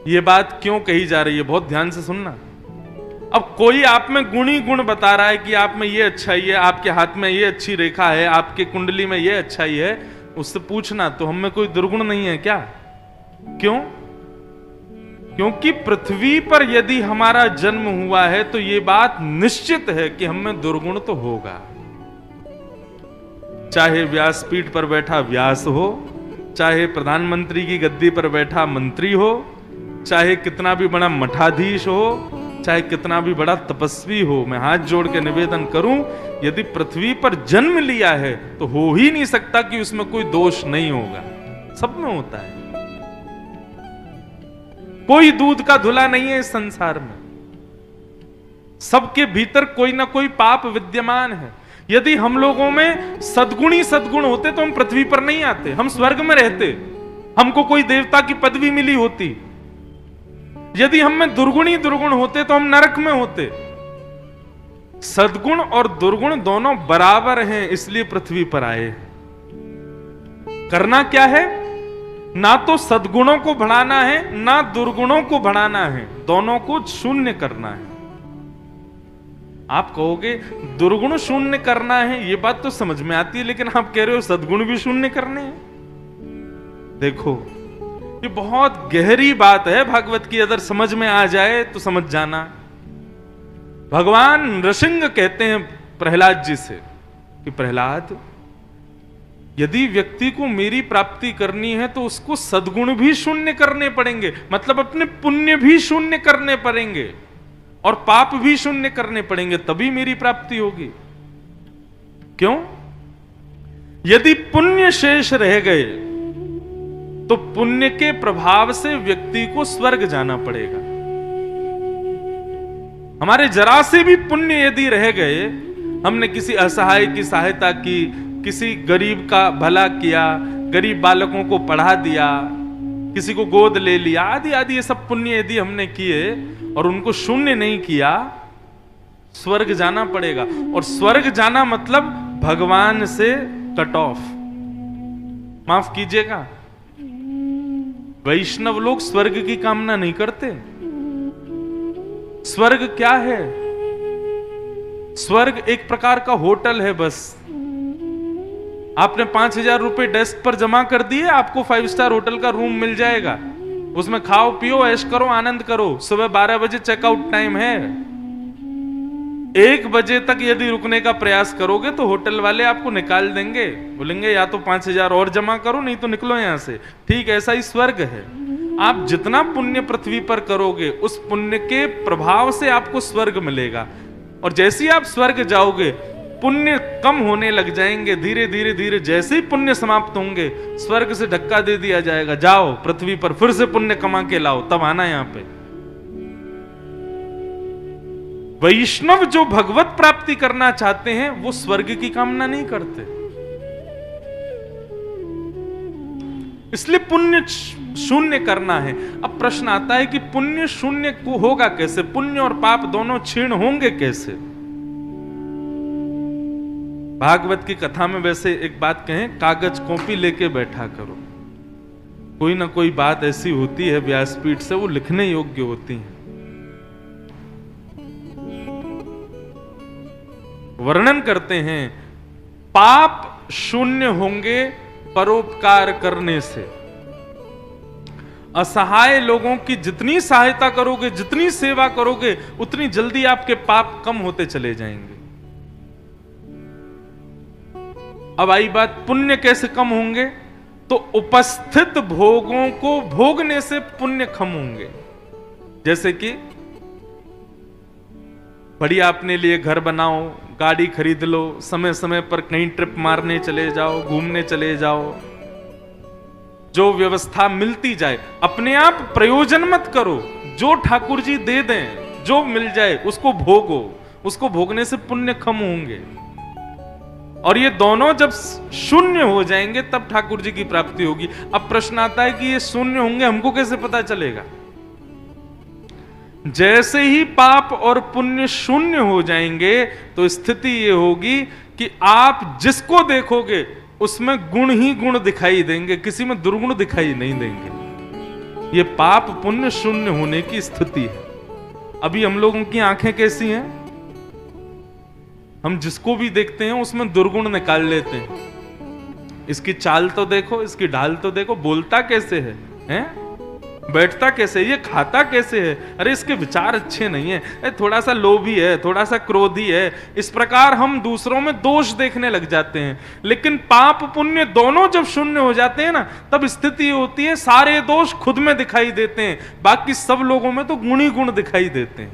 ये बात क्यों कही जा रही है, बहुत ध्यान से सुनना। अब कोई आप में गुण ही गुण बता रहा है कि आप में ये अच्छाई है, आपके हाथ में ये अच्छी रेखा है, आपके कुंडली में ये अच्छाई है, उससे पूछना तो हम में कोई दुर्गुण नहीं है क्या? क्यों? क्योंकि पृथ्वी पर यदि हमारा जन्म हुआ है तो ये बात निश्चित है कि हम में दुर्गुण तो होगा। चाहे व्यासपीठ पर बैठा व्यास हो, चाहे प्रधानमंत्री की गद्दी पर बैठा मंत्री हो, चाहे कितना भी बड़ा मठाधीश हो, चाहे कितना भी बड़ा तपस्वी हो, मैं हाथ जोड़ के निवेदन करूं, यदि पृथ्वी पर जन्म लिया है तो हो ही नहीं सकता कि उसमें कोई दोष नहीं होगा। सब में होता है, कोई दूध का धुला नहीं है इस संसार में। सबके भीतर कोई ना कोई पाप विद्यमान है। यदि हम लोगों में सद्गुणी सद्गुण होते तो हम पृथ्वी पर नहीं आते, हम स्वर्ग में रहते, हमको कोई देवता की पदवी मिली होती। यदि हम में दुर्गुणी दुर्गुण होते तो हम नरक में होते। सद्गुण और दुर्गुण दोनों बराबर हैं, इसलिए पृथ्वी पर आए। करना क्या है? ना तो सद्गुणों को बढ़ाना है, ना दुर्गुणों को बढ़ाना है, दोनों को शून्य करना है। आप कहोगे दुर्गुण शून्य करना है, ये बात तो समझ में आती है, लेकिन आप कह रहे हो सद्गुण भी शून्य करने हैं। देखो, ये बहुत गहरी बात है भागवत की, अगर समझ में आ जाए तो समझ जाना। भगवान नृसिंह कहते हैं प्रहलाद जी से कि प्रहलाद, यदि व्यक्ति को मेरी प्राप्ति करनी है तो उसको सद्गुण भी शून्य करने पड़ेंगे, मतलब अपने पुण्य भी शून्य करने पड़ेंगे और पाप भी शून्य करने पड़ेंगे, तभी मेरी प्राप्ति होगी। क्यों? यदि पुण्य शेष रह गए तो पुण्य के प्रभाव से व्यक्ति को स्वर्ग जाना पड़ेगा। हमारे जरा से भी पुण्य यदि रह गए, हमने किसी असहाय की सहायता की, किसी गरीब का भला किया, गरीब बालकों को पढ़ा दिया, किसी को गोद ले लिया, आदि आदि ये सब पुण्य यदि हमने किए और उनको शून्य नहीं किया, स्वर्ग जाना पड़ेगा। और स्वर्ग जाना मतलब भगवान से कट ऑफ। माफ कीजिएगा, वैष्णव लोग स्वर्ग की कामना नहीं करते। स्वर्ग क्या है? स्वर्ग एक प्रकार का होटल है बस। आपने 5,000 रुपए डेस्क पर जमा कर दिए, आपको 5 स्टार होटल का रूम मिल जाएगा। उसमें खाओ पियो, ऐश करो, आनंद करो। सुबह 12 बजे चेकआउट टाइम है। 1 बजे तक यदि रुकने का प्रयास करोगे तो होटल वाले आपको निकाल देंगे, बोलेंगे या तो 5,000 और जमा करो, नहीं तो निकलो यहां से। ठीक ऐसा ही स्वर्ग है। आप जितना पुण्य पृथ्वी पर करोगे, उस पुण्य के प्रभाव से आपको स्वर्ग मिलेगा। और जैसे ही आप स्वर्ग जाओगे, पुण्य कम होने लग जाएंगे। धीरे धीरे धीरे जैसे ही पुण्य समाप्त होंगे, स्वर्ग से धक्का दे दिया जाएगा, जाओ पृथ्वी पर फिर से पुण्य कमा के लाओ, तब आना यहां पे। वैष्णव जो भगवत प्राप्ति करना चाहते हैं, वो स्वर्ग की कामना नहीं करते। इसलिए पुण्य शून्य करना है। अब प्रश्न आता है कि पुण्य शून्य को होगा कैसे? पुण्य और पाप दोनों क्षीण होंगे कैसे? भागवत की कथा में वैसे एक बात कहें, कागज कॉपी लेके बैठा करो। कोई ना कोई बात ऐसी होती है व्यासपीठ से, वो लिखने योग्य होती है। वर्णन करते हैं, पाप शून्य होंगे परोपकार करने से। असहाय लोगों की जितनी सहायता करोगे, जितनी सेवा करोगे, उतनी जल्दी आपके पाप कम होते चले जाएंगे। अब आई बात, पुण्य कैसे कम होंगे? तो उपस्थित भोगों को भोगने से पुण्य कम होंगे। जैसे कि बढ़िया अपने लिए घर बनाओ, गाड़ी खरीद लो, समय समय पर कहीं ट्रिप मारने चले जाओ, घूमने चले जाओ, जो व्यवस्था मिलती जाए। अपने आप प्रयोजन मत करो, जो ठाकुर जी दे दें, जो मिल जाए उसको भोगो। उसको भोगने से पुण्य कम होंगे। और ये दोनों जब शून्य हो जाएंगे तब ठाकुर जी की प्राप्ति होगी। अब प्रश्न आता है कि ये शून्य होंगे, हमको कैसे पता चलेगा? जैसे ही पाप और पुण्य शून्य हो जाएंगे तो स्थिति ये होगी कि आप जिसको देखोगे उसमें गुण ही गुण दिखाई देंगे, किसी में दुर्गुण दिखाई नहीं देंगे। ये पाप पुण्य शून्य होने की स्थिति है। अभी हम लोगों की आंखें कैसी हैं? हम जिसको भी देखते हैं उसमें दुर्गुण निकाल लेते हैं। इसकी चाल तो देखो, इसकी ढाल तो देखो, बोलता कैसे है, हैं? बैठता कैसे, ये खाता कैसे है, अरे इसके विचार अच्छे नहीं है, थोड़ा सा लोभी है, थोड़ा सा क्रोधी है। इस प्रकार हम दूसरों में दोष देखने लग जाते हैं। लेकिन पाप पुण्य दोनों जब शून्य हो जाते हैं ना, तब स्थिति होती है सारे दोष खुद में दिखाई देते हैं, बाकी सब लोगों में तो गुण ही गुण दिखाई देते हैं।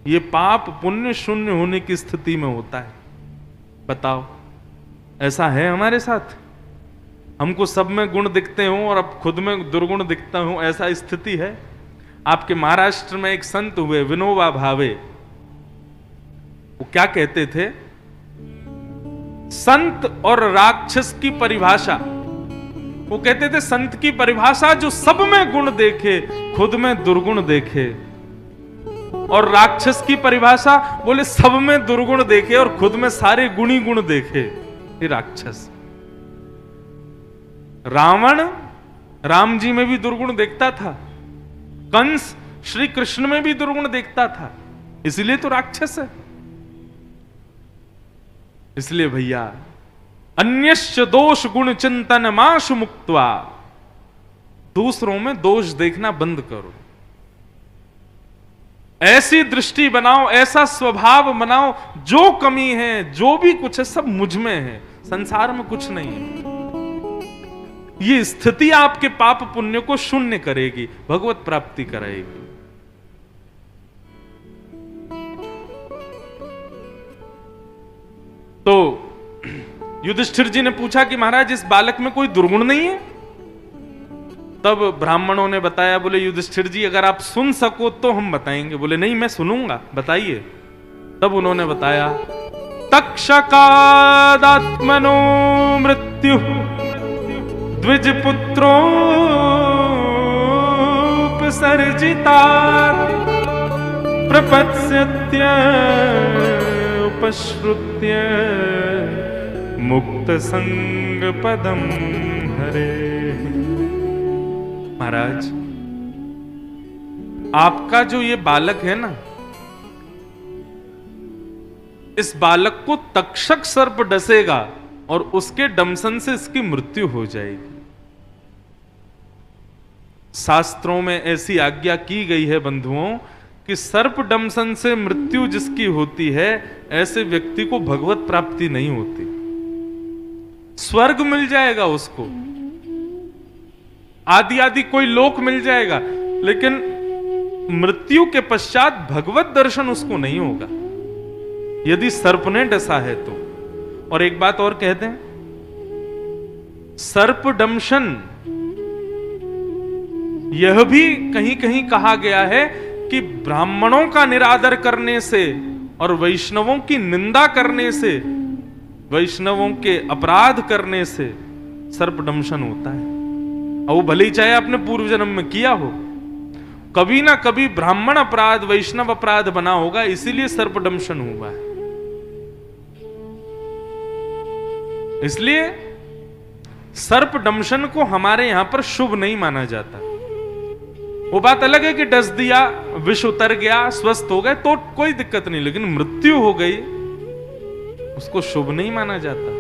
ये पाप पुण्य शून्य होने की स्थिति में होता है। बताओ, ऐसा है हमारे साथ? हमको सब में गुण दिखते हो और अब खुद में दुर्गुण दिखता हूं, ऐसा स्थिति है? आपके महाराष्ट्र में एक संत हुए विनोबा भावे, वो क्या कहते थे? संत और राक्षस की परिभाषा, वो कहते थे संत की परिभाषा जो सब में गुण देखे, खुद में दुर्गुण देखे, और राक्षस की परिभाषा बोले सब में दुर्गुण देखे और खुद में सारे गुणी गुण देखे। ये राक्षस। रावण राम जी में भी दुर्गुण देखता था, कंस श्री कृष्ण में भी दुर्गुण देखता था, इसलिए तो राक्षस है। इसलिए भैया, अन्यश्च दोष गुण चिंतन माशु मुक्त्वा, दूसरों में दोष देखना बंद करो। ऐसी दृष्टि बनाओ, ऐसा स्वभाव बनाओ, जो कमी है, जो भी कुछ है, सब मुझ में है, संसार में कुछ नहीं है। ये स्थिति आपके पाप पुण्य को शून्य करेगी, भगवत प्राप्ति कराएगी। तो युधिष्ठिर जी ने पूछा कि महाराज, इस बालक में कोई दुर्गुण नहीं है? तब ब्राह्मणों ने बताया, बोले युधिष्ठिर जी अगर आप सुन सको तो हम बताएंगे। बोले नहीं, मैं सुनूंगा, बताइए। तब उन्होंने बताया, तक्षकादात्मनो मृत्यु द्विज पुत्रोपसर्जिता प्रपत्स्यत्य उपश्रुत्य मुक्त संग पदम हरे। महाराज, आपका जो ये बालक है ना, इस बालक को तक्षक सर्प डसेगा और उसके डंसन से इसकी मृत्यु हो जाएगी। शास्त्रों में ऐसी आज्ञा की गई है बंधुओं कि सर्प डंसन से मृत्यु जिसकी होती है, ऐसे व्यक्ति को भगवत प्राप्ति नहीं होती। स्वर्ग मिल जाएगा उसको, आदि आदि कोई लोक मिल जाएगा, लेकिन मृत्यु के पश्चात भगवत दर्शन उसको नहीं होगा, यदि सर्प ने डसा है तो। और एक बात और कह दें, सर्प दंशन यह भी कहीं कहीं कहा गया है कि ब्राह्मणों का निरादर करने से और वैष्णवों की निंदा करने से, वैष्णवों के अपराध करने से सर्प दंशन होता है। और वो भले ही चाहे आपने पूर्व जन्म में किया हो, कभी ना कभी ब्राह्मण अपराध वैष्णव अपराध बना होगा, इसीलिए सर्प दंशन हुआ है। इसलिए सर्प दंशन को हमारे यहां पर शुभ नहीं माना जाता। वो बात अलग है कि डस दिया, विष उतर गया, स्वस्थ हो गए तो कोई दिक्कत नहीं, लेकिन मृत्यु हो गई उसको शुभ नहीं माना जाता।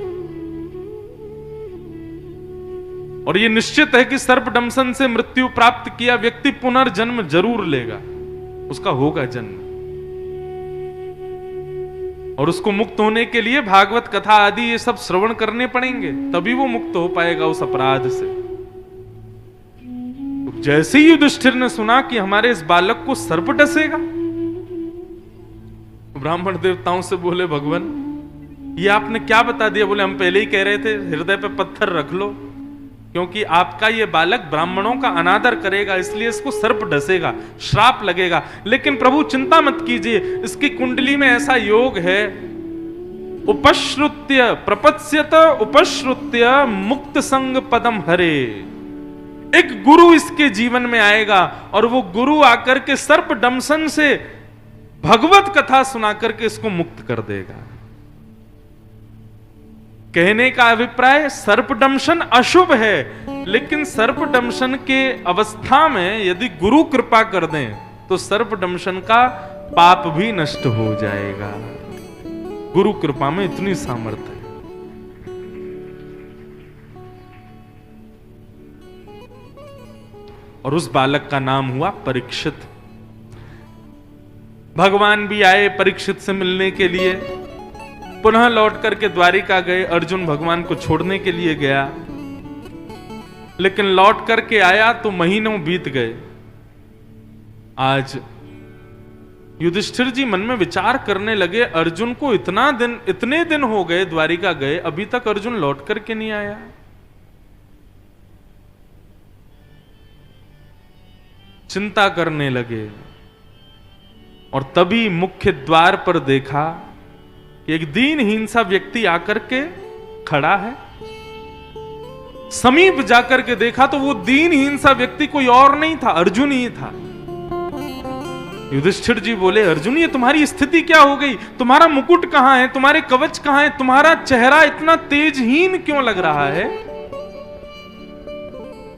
और यह निश्चित है कि सर्प दंशन से मृत्यु प्राप्त किया व्यक्ति पुनर्जन्म जरूर लेगा, उसका होगा जन्म। और उसको मुक्त होने के लिए भागवत कथा आदि ये सब श्रवण करने पड़ेंगे, तभी वो मुक्त हो पाएगा उस अपराध से। तो जैसे ही युधिष्ठिर ने सुना कि हमारे इस बालक को सर्प डसेगा, ब्राह्मण देवताओं से बोले, भगवान ये आपने क्या बता दिया? बोले हम पहले ही कह रहे थे हृदय पे पत्थर रख लो, क्योंकि आपका ये बालक ब्राह्मणों का अनादर करेगा, इसलिए इसको सर्प डसेगा, श्राप लगेगा। लेकिन प्रभु चिंता मत कीजिए, इसकी कुंडली में ऐसा योग है, उपश्रुत्य प्रपत्स्यत उपश्रुत्य मुक्त संग पदम हरे। एक गुरु इसके जीवन में आएगा और वो गुरु आकर के सर्प दंशन से भगवत कथा सुना करके इसको मुक्त कर देगा। कहने का अभिप्राय सर्प दंशन अशुभ है, लेकिन सर्पदंशन के अवस्था में यदि गुरु कृपा कर दें तो सर्पदंशन का पाप भी नष्ट हो जाएगा। गुरु कृपा में इतनी सामर्थ्य है। और उस बालक का नाम हुआ परीक्षित। भगवान भी आए परीक्षित से मिलने के लिए, पुनः लौट करके द्वारिका गए। अर्जुन भगवान को छोड़ने के लिए गया, लेकिन लौट करके आया तो महीनों बीत गए। आज युधिष्ठिर जी मन में विचार करने लगे, अर्जुन को इतने दिन हो गए द्वारिका गए, अभी तक अर्जुन लौट करके नहीं आया। चिंता करने लगे और तभी मुख्य द्वार पर देखा कि एक दीनहीन सा व्यक्ति आकर के खड़ा है। समीप जाकर के देखा तो वो दीनहीन सा व्यक्ति कोई और नहीं था, अर्जुन ही था। युधिष्ठिर जी बोले, अर्जुन ये तुम्हारी स्थिति क्या हो गई? तुम्हारा मुकुट कहां है? तुम्हारे कवच कहां है? तुम्हारा चेहरा इतना तेजहीन क्यों लग रहा है?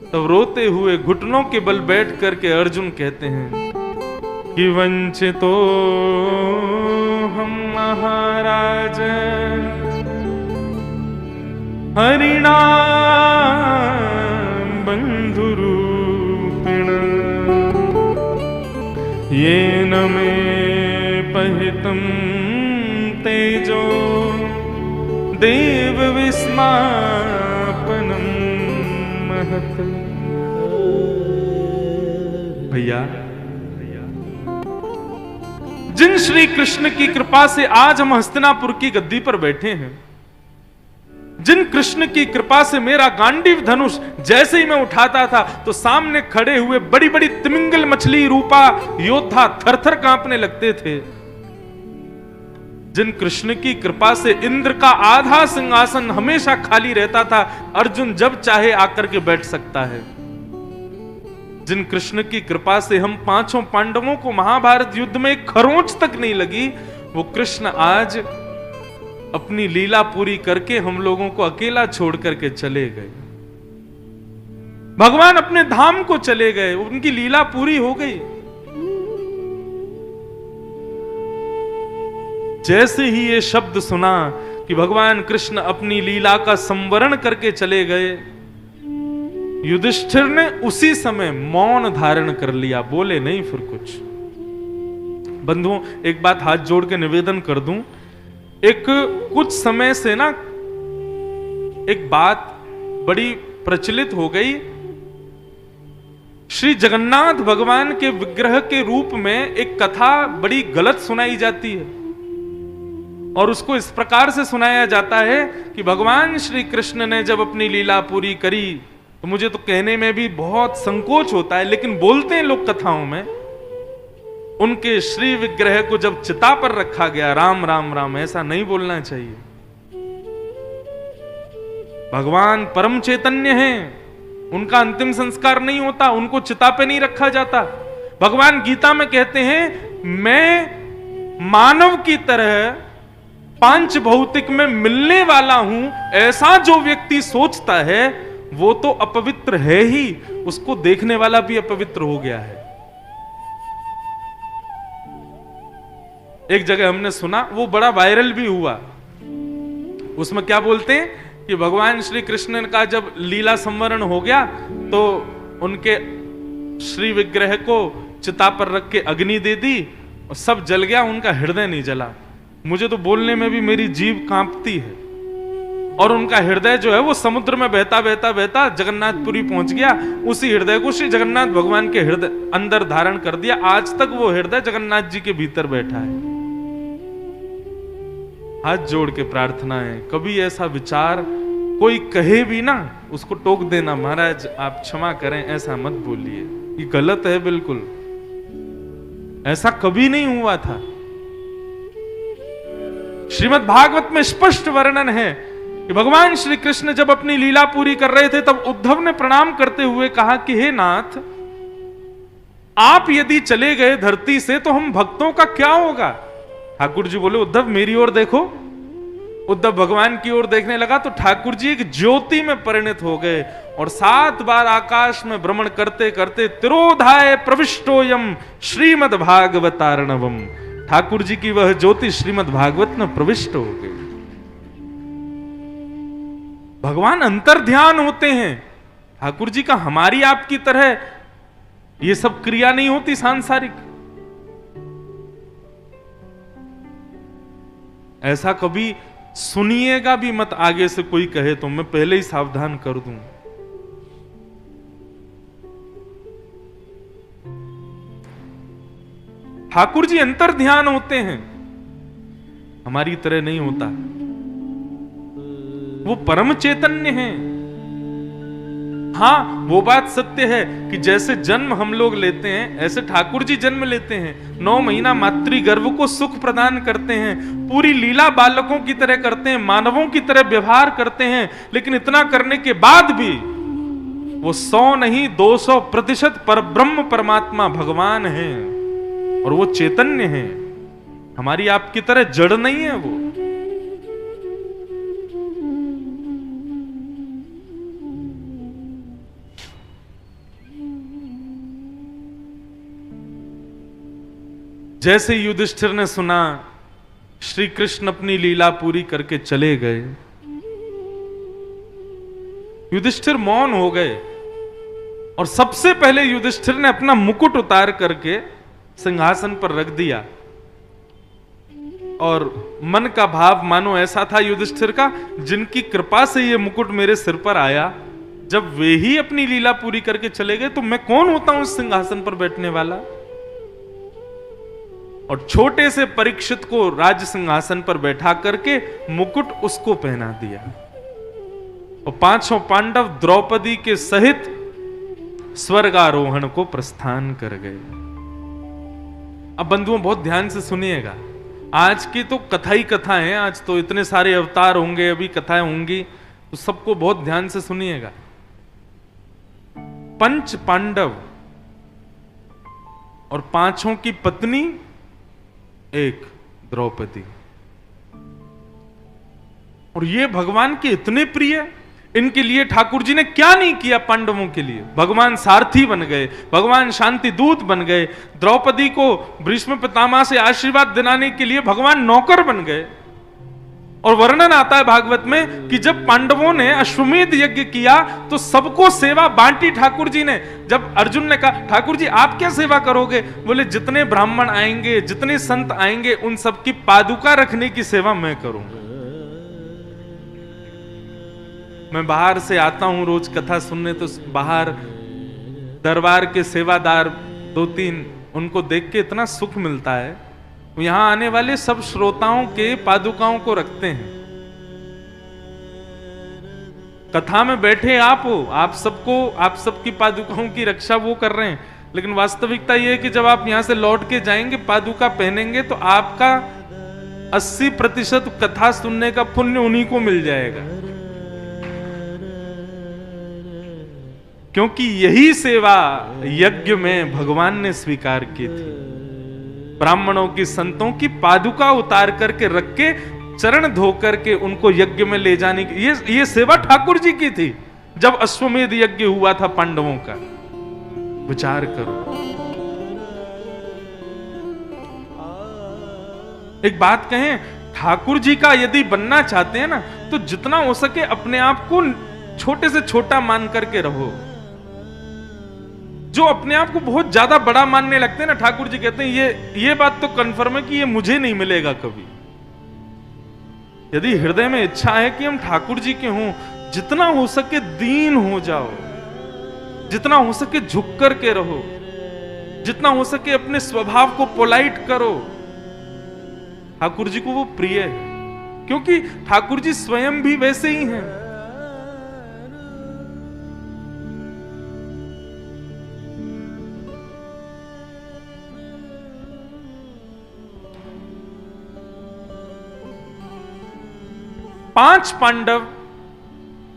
तब रोते हुए घुटनों के बल बैठ करके अर्जुन कहते हैं कि वंचितो हम महाराज हरिणा बंधुरूपिण येन मे पहितं तेजो देव विस्मापनम् महत्। भैया, जिन श्री कृष्ण की कृपा से आज हम हस्तिनापुर की गद्दी पर बैठे हैं, जिन कृष्ण की कृपा से मेरा गांडीव धनुष जैसे ही मैं उठाता था तो सामने खड़े हुए बड़ी बड़ी तिमिंगल मछली रूपा योद्धा थरथर कांपने लगते थे, जिन कृष्ण की कृपा से इंद्र का आधा सिंहासन हमेशा खाली रहता था, अर्जुन जब चाहे आकर के बैठ सकता है, जिन कृष्ण की कृपा से हम पांचों पांडवों को महाभारत युद्ध में एक खरोंच तक नहीं लगी, वो कृष्ण आज अपनी लीला पूरी करके हम लोगों को अकेला छोड़ करके चले गए। भगवान अपने धाम को चले गए, उनकी लीला पूरी हो गई। जैसे ही ये शब्द सुना कि भगवान कृष्ण अपनी लीला का संवरण करके चले गए, युधिष्ठिर ने उसी समय मौन धारण कर लिया, बोले नहीं फिर कुछ। बंधुओं, एक बात हाथ जोड़ के निवेदन कर दूं, एक कुछ समय से ना एक बात बड़ी प्रचलित हो गई, श्री जगन्नाथ भगवान के विग्रह के रूप में एक कथा बड़ी गलत सुनाई जाती है और उसको इस प्रकार से सुनाया जाता है कि भगवान श्री कृष्ण ने जब अपनी लीला पूरी करी, तो मुझे तो कहने में भी बहुत संकोच होता है, लेकिन बोलते हैं लोग कथाओं में, उनके श्री विग्रह को जब चिता पर रखा गया, राम राम राम, ऐसा नहीं बोलना चाहिए। भगवान परम चैतन्य हैं, उनका अंतिम संस्कार नहीं होता, उनको चिता पे नहीं रखा जाता। भगवान गीता में कहते हैं, मैं मानव की तरह पांच भौतिक में मिलने वाला हूं, ऐसा जो व्यक्ति सोचता है वो तो अपवित्र है ही, उसको देखने वाला भी अपवित्र हो गया है। एक जगह हमने सुना, वो बड़ा वायरल भी हुआ, उसमें क्या बोलते हैं कि भगवान श्री कृष्ण का जब लीला संवरण हो गया तो उनके श्री विग्रह को चिता पर रख के अग्नि दे दी और सब जल गया, उनका हृदय नहीं जला। मुझे तो बोलने में भी मेरी जीभ कांपती है। और उनका हृदय जो है वो समुद्र में बहता बहता बहता जगन्नाथपुरी पहुंच गया, उसी हृदय को श्री जगन्नाथ भगवान के हृदय अंदर धारण कर दिया। आज तक वो हृदय जगन्नाथ जी के भीतर बैठा है। हाथ जोड़ के प्रार्थना है, कभी ऐसा विचार कोई कहे भी ना, उसको टोक देना, महाराज आप क्षमा करें, ऐसा मत बोलिए, ये गलत है बिल्कुल, ऐसा कभी नहीं हुआ था। श्रीमद् भागवत में स्पष्ट वर्णन है कि भगवान श्री कृष्ण जब अपनी लीला पूरी कर रहे थे तब उद्धव ने प्रणाम करते हुए कहा कि हे नाथ, आप यदि चले गए धरती से तो हम भक्तों का क्या होगा? ठाकुर जी बोले, उद्धव मेरी ओर देखो, उद्धव भगवान की ओर देखने लगा तो ठाकुर जी एक ज्योति में परिणत हो गए और 7 बार आकाश में भ्रमण करते करते तिरोधाय प्रविष्टोयम श्रीमद् भागवतार्णवम, ठाकुर जी की वह ज्योति श्रीमद् भागवत में प्रविष्ट हो गई। भगवान अंतर ध्यान होते हैं। ठाकुर जी का हमारी आपकी तरह ये सब क्रिया नहीं होती सांसारिक। ऐसा कभी सुनिएगा भी मत, आगे से कोई कहे तो मैं पहले ही सावधान कर दूं। ठाकुर जी अंतर ध्यान होते हैं, हमारी तरह नहीं होता। वो परम चैतन्य हैं। हाँ, वो बात सत्य है कि जैसे जन्म हम लोग लेते हैं ऐसे ठाकुर जी जन्म लेते हैं। 9 महीना मातृगर्भ को सुख प्रदान करते हैं, पूरी लीला बालकों की तरह करते हैं, मानवों की तरह व्यवहार करते हैं, लेकिन इतना करने के बाद भी वो 100 नहीं 200% परब्रह्म परमात्मा भगवान है और वो चैतन्य है। हमारी आपकी तरह जड़ नहीं है वो। जैसे युधिष्ठिर ने सुना श्री कृष्ण अपनी लीला पूरी करके चले गए, युधिष्ठिर मौन हो गए और सबसे पहले युधिष्ठिर ने अपना मुकुट उतार करके सिंहासन पर रख दिया और मन का भाव मानो ऐसा था युधिष्ठिर का, जिनकी कृपा से ये मुकुट मेरे सिर पर आया, जब वे ही अपनी लीला पूरी करके चले गए तो मैं कौन होता हूं इस सिंहासन पर बैठने वाला। और छोटे से परीक्षित को राज सिंहासन पर बैठा करके मुकुट उसको पहना दिया और 5 पांडव द्रौपदी के सहित स्वर्गारोहण को प्रस्थान कर गए। अब बंधुओं बहुत ध्यान से सुनिएगा, आज की तो कथा ही कथा है, आज तो इतने सारे अवतार होंगे, अभी कथाएं होंगी, तो सबको बहुत ध्यान से सुनिएगा। 5 पांडव और 5 की पत्नी, एक द्रौपदी, और ये भगवान के इतने प्रिय, इनके लिए ठाकुर जी ने क्या नहीं किया पांडवों के लिए। भगवान सारथी बन गए, भगवान शांति दूत बन गए, द्रौपदी को भीष्म पितामह से आशीर्वाद दिलाने के लिए भगवान नौकर बन गए। और वर्णन आता है भागवत में कि जब पांडवों ने अश्वमेध यज्ञ किया तो सबको सेवा बांटी ठाकुर जी ने। जब अर्जुन ने कहा ठाकुर जी आप क्या सेवा करोगे, बोले जितने ब्राह्मण आएंगे, जितने संत आएंगे, उन सबकी पादुका रखने की सेवा मैं करूंगा। मैं बाहर से आता हूं रोज कथा सुनने, तो बाहर दरबार के सेवादार 2-3 उनको देख के इतना सुख मिलता है। यहां आने वाले सब श्रोताओं के पादुकाओं को रखते हैं। कथा में बैठे आप हो, आप सबकी पादुकाओं की रक्षा वो कर रहे हैं, लेकिन वास्तविकता यह है कि जब आप यहां से लौट के जाएंगे, पादुका पहनेंगे, तो आपका 80% कथा सुनने का पुण्य उन्हीं को मिल जाएगा, क्योंकि यही सेवा यज्ञ में भगवान ने स्वीकार की थी। ब्राह्मणों की, संतों की पादुका उतार करके रख के, चरण धो करके उनको यज्ञ में ले जाने की ये सेवा ठाकुर जी की थी। जब अश्वमेध यज्ञ हुआ था पांडवों का, विचार करो। एक बात कहें, ठाकुर जी का यदि बनना चाहते हैं ना, तो जितना हो सके अपने आप को छोटे से छोटा मान करके रहो। जो अपने आप को बहुत ज्यादा बड़ा मानने लगते हैं ना, ठाकुर जी कहते हैं ये बात तो कंफर्म है कि ये मुझे नहीं मिलेगा कभी। यदि हृदय में इच्छा है कि हम ठाकुर जी के हों, जितना हो सके दीन हो जाओ, जितना हो सके झुक कर के रहो, जितना हो सके अपने स्वभाव को पोलाइट करो। ठाकुर जी को वो प्रिय है, क्योंकि ठाकुर जी स्वयं भी वैसे ही हैं। पांच पांडव,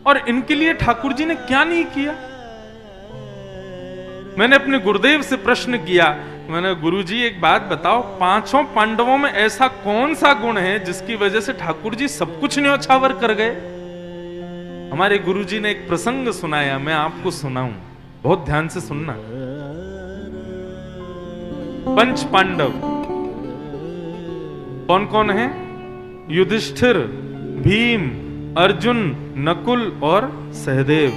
और इनके लिए ठाकुर जी ने क्या नहीं किया। मैंने अपने गुरुदेव से प्रश्न किया, मैंने गुरुजी एक बात बताओ, पांचों पांडवों में ऐसा कौन सा गुण है जिसकी वजह से ठाकुर जी सब कुछ न्योछावर कर गए? हमारे गुरुजी ने एक प्रसंग सुनाया, मैं आपको सुनाऊं, बहुत ध्यान से सुनना। पंच पांडव कौन कौन है? युधिष्ठिर, भीम, अर्जुन, नकुल और सहदेव।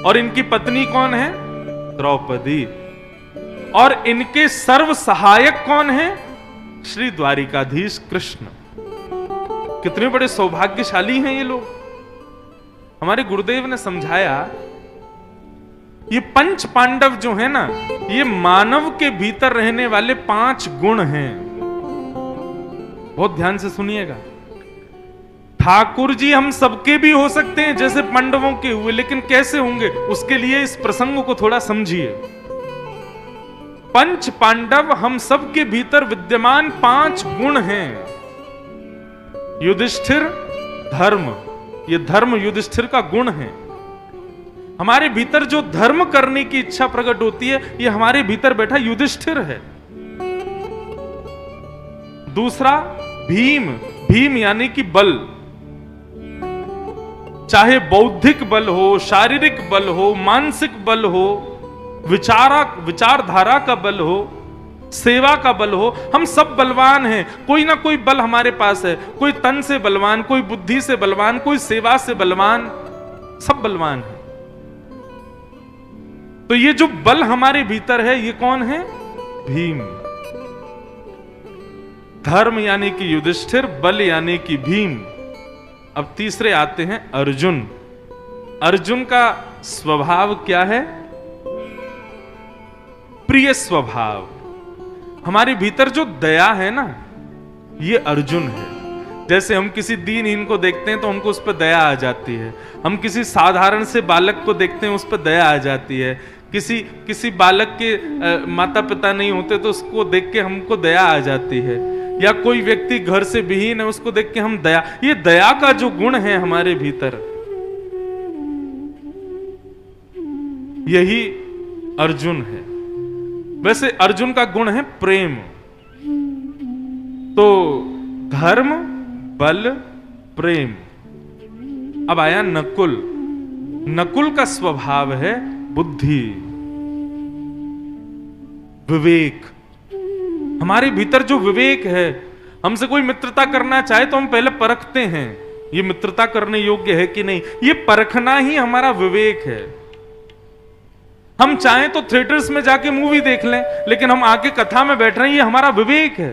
और इनकी पत्नी कौन है? द्रौपदी। और इनके सर्व सहायक कौन है? श्री द्वारिकाधीश कृष्ण। कितने बड़े सौभाग्यशाली हैं ये लोग। हमारे गुरुदेव ने समझाया, ये पंच पांडव जो है ना, ये मानव के भीतर रहने वाले 5 गुण हैं। बहुत ध्यान से सुनिएगा। ठाकुर जी हम सबके भी हो सकते हैं जैसे पांडवों के हुए, लेकिन कैसे होंगे उसके लिए इस प्रसंग को थोड़ा समझिए। पंच पांडव हम सबके भीतर विद्यमान 5 गुण हैं। युधिष्ठिर धर्म, ये धर्म युधिष्ठिर का गुण है। हमारे भीतर जो धर्म करने की इच्छा प्रकट होती है, ये हमारे भीतर बैठा युधिष्ठिर है। दूसरा भीम, भीम यानी कि बल, चाहे बौद्धिक बल हो, शारीरिक बल हो, मानसिक बल हो, विचारधारा का बल हो, सेवा का बल हो, हम सब बलवान हैं। कोई ना कोई बल हमारे पास है। कोई तन से बलवान, कोई बुद्धि से बलवान, कोई सेवा से बलवान, सब बलवान है। तो ये जो बल हमारे भीतर है, ये कौन है? भीम। धर्म यानी कि युधिष्ठिर, बल यानी कि भीम। अब तीसरे आते हैं अर्जुन। अर्जुन का स्वभाव क्या है? प्रिय स्वभाव। हमारे भीतर जो दया है ना, ये अर्जुन है। जैसे हम किसी दीनहीन को देखते हैं तो हमको उस पर दया आ जाती है। हम किसी साधारण से बालक को देखते हैं, उस पर दया आ जाती है। किसी बालक के माता पिता नहीं होते तो उसको देख के हमको दया आ जाती है। या कोई व्यक्ति घर से विहीन है, उसको देख के हम दया, ये दया का जो गुण है हमारे भीतर, यही अर्जुन है। वैसे अर्जुन का गुण है प्रेम। तो धर्म, बल, प्रेम। अब आया नकुल। नकुल का स्वभाव है बुद्धि, विवेक। हमारे भीतर जो विवेक है, हमसे कोई मित्रता करना चाहे तो हम पहले परखते हैं ये मित्रता करने योग्य है कि नहीं। ये परखना ही हमारा विवेक है। हम चाहें तो थिएटर्स में जाके मूवी देख लें, लेकिन हम आके कथा में बैठ रहे हैं, ये हमारा विवेक है।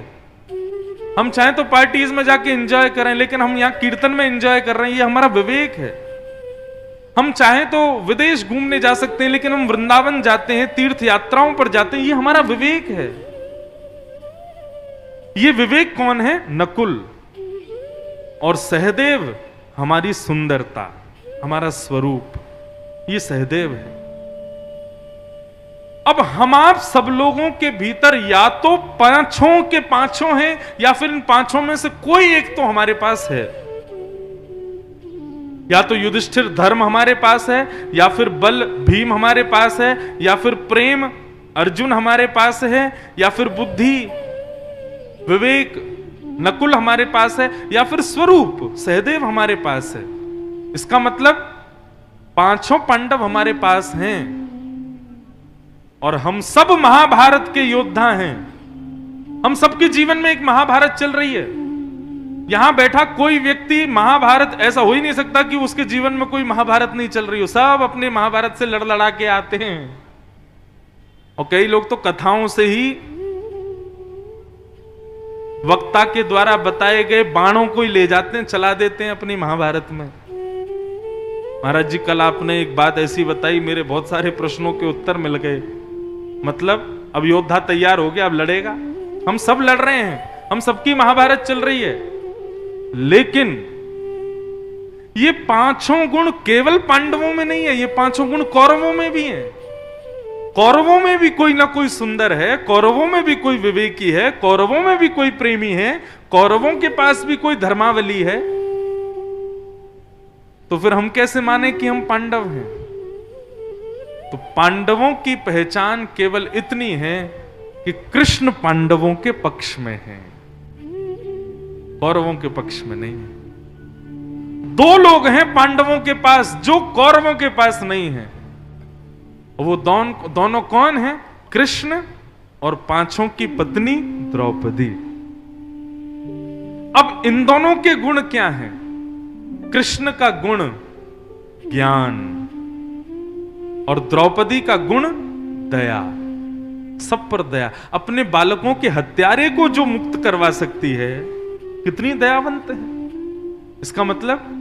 हम चाहें तो पार्टीज में जाके एंजॉय करें, लेकिन हम यहां कीर्तन में एंजॉय कर रहे हैं, ये हमारा विवेक है। हम चाहें तो विदेश घूमने जा सकते हैं, लेकिन हम वृंदावन जाते हैं, तीर्थ यात्राओं पर जाते हैं, ये हमारा विवेक है। ये विवेक कौन है? नकुल। और सहदेव हमारी सुंदरता, हमारा स्वरूप, ये सहदेव है। अब हम आप सब लोगों के भीतर या तो पांचों के पांचों हैं, या फिर इन पांचों में से कोई एक तो हमारे पास है। या तो युधिष्ठिर धर्म हमारे पास है, या फिर बल भीम हमारे पास है, या फिर प्रेम अर्जुन हमारे पास है, या फिर बुद्धि विवेक नकुल हमारे पास है, या फिर स्वरूप सहदेव हमारे पास है। इसका मतलब पांचों पांडव हमारे पास हैं और हम सब महाभारत के योद्धा हैं। हम सबके जीवन में एक महाभारत चल रही है। यहां बैठा कोई व्यक्ति महाभारत, ऐसा हो ही नहीं सकता कि उसके जीवन में कोई महाभारत नहीं चल रही हो। सब अपने महाभारत से लड़ लड़ा के आते हैं। और कई लोग तो कथाओं से ही, वक्ता के द्वारा बताए गए बाणों को ही ले जाते हैं, चला देते हैं अपनी महाभारत में। महाराज जी कल आपने एक बात ऐसी बताई, मेरे बहुत सारे प्रश्नों के उत्तर मिल गए। मतलब अब योद्धा तैयार हो गया, अब लड़ेगा। हम सब लड़ रहे हैं, हम सबकी महाभारत चल रही है, लेकिन ये पांचों गुण केवल पांडवों में नहीं है, ये पांचों गुण कौरवों में भी हैं। कौरवों में भी कोई ना कोई सुंदर है, कौरवों में भी कोई विवेकी है, कौरवों में भी कोई प्रेमी है, कौरवों के पास भी कोई धर्मावली है। तो फिर हम कैसे माने कि हम पांडव हैं? तो पांडवों की पहचान केवल इतनी है कि कृष्ण पांडवों के पक्ष में है, कौरवों के पक्ष में नहीं है। दो लोग हैं पांडवों के पास जो कौरवों के पास नहीं है। वो दोनों कौन है? कृष्ण और पांचों की पत्नी द्रौपदी। अब इन दोनों के गुण क्या हैं? कृष्ण का गुण ज्ञान और द्रौपदी का गुण दया, सब पर दया। अपने बालकों के हत्यारे को जो मुक्त करवा सकती है, कितनी दयावंत है। इसका मतलब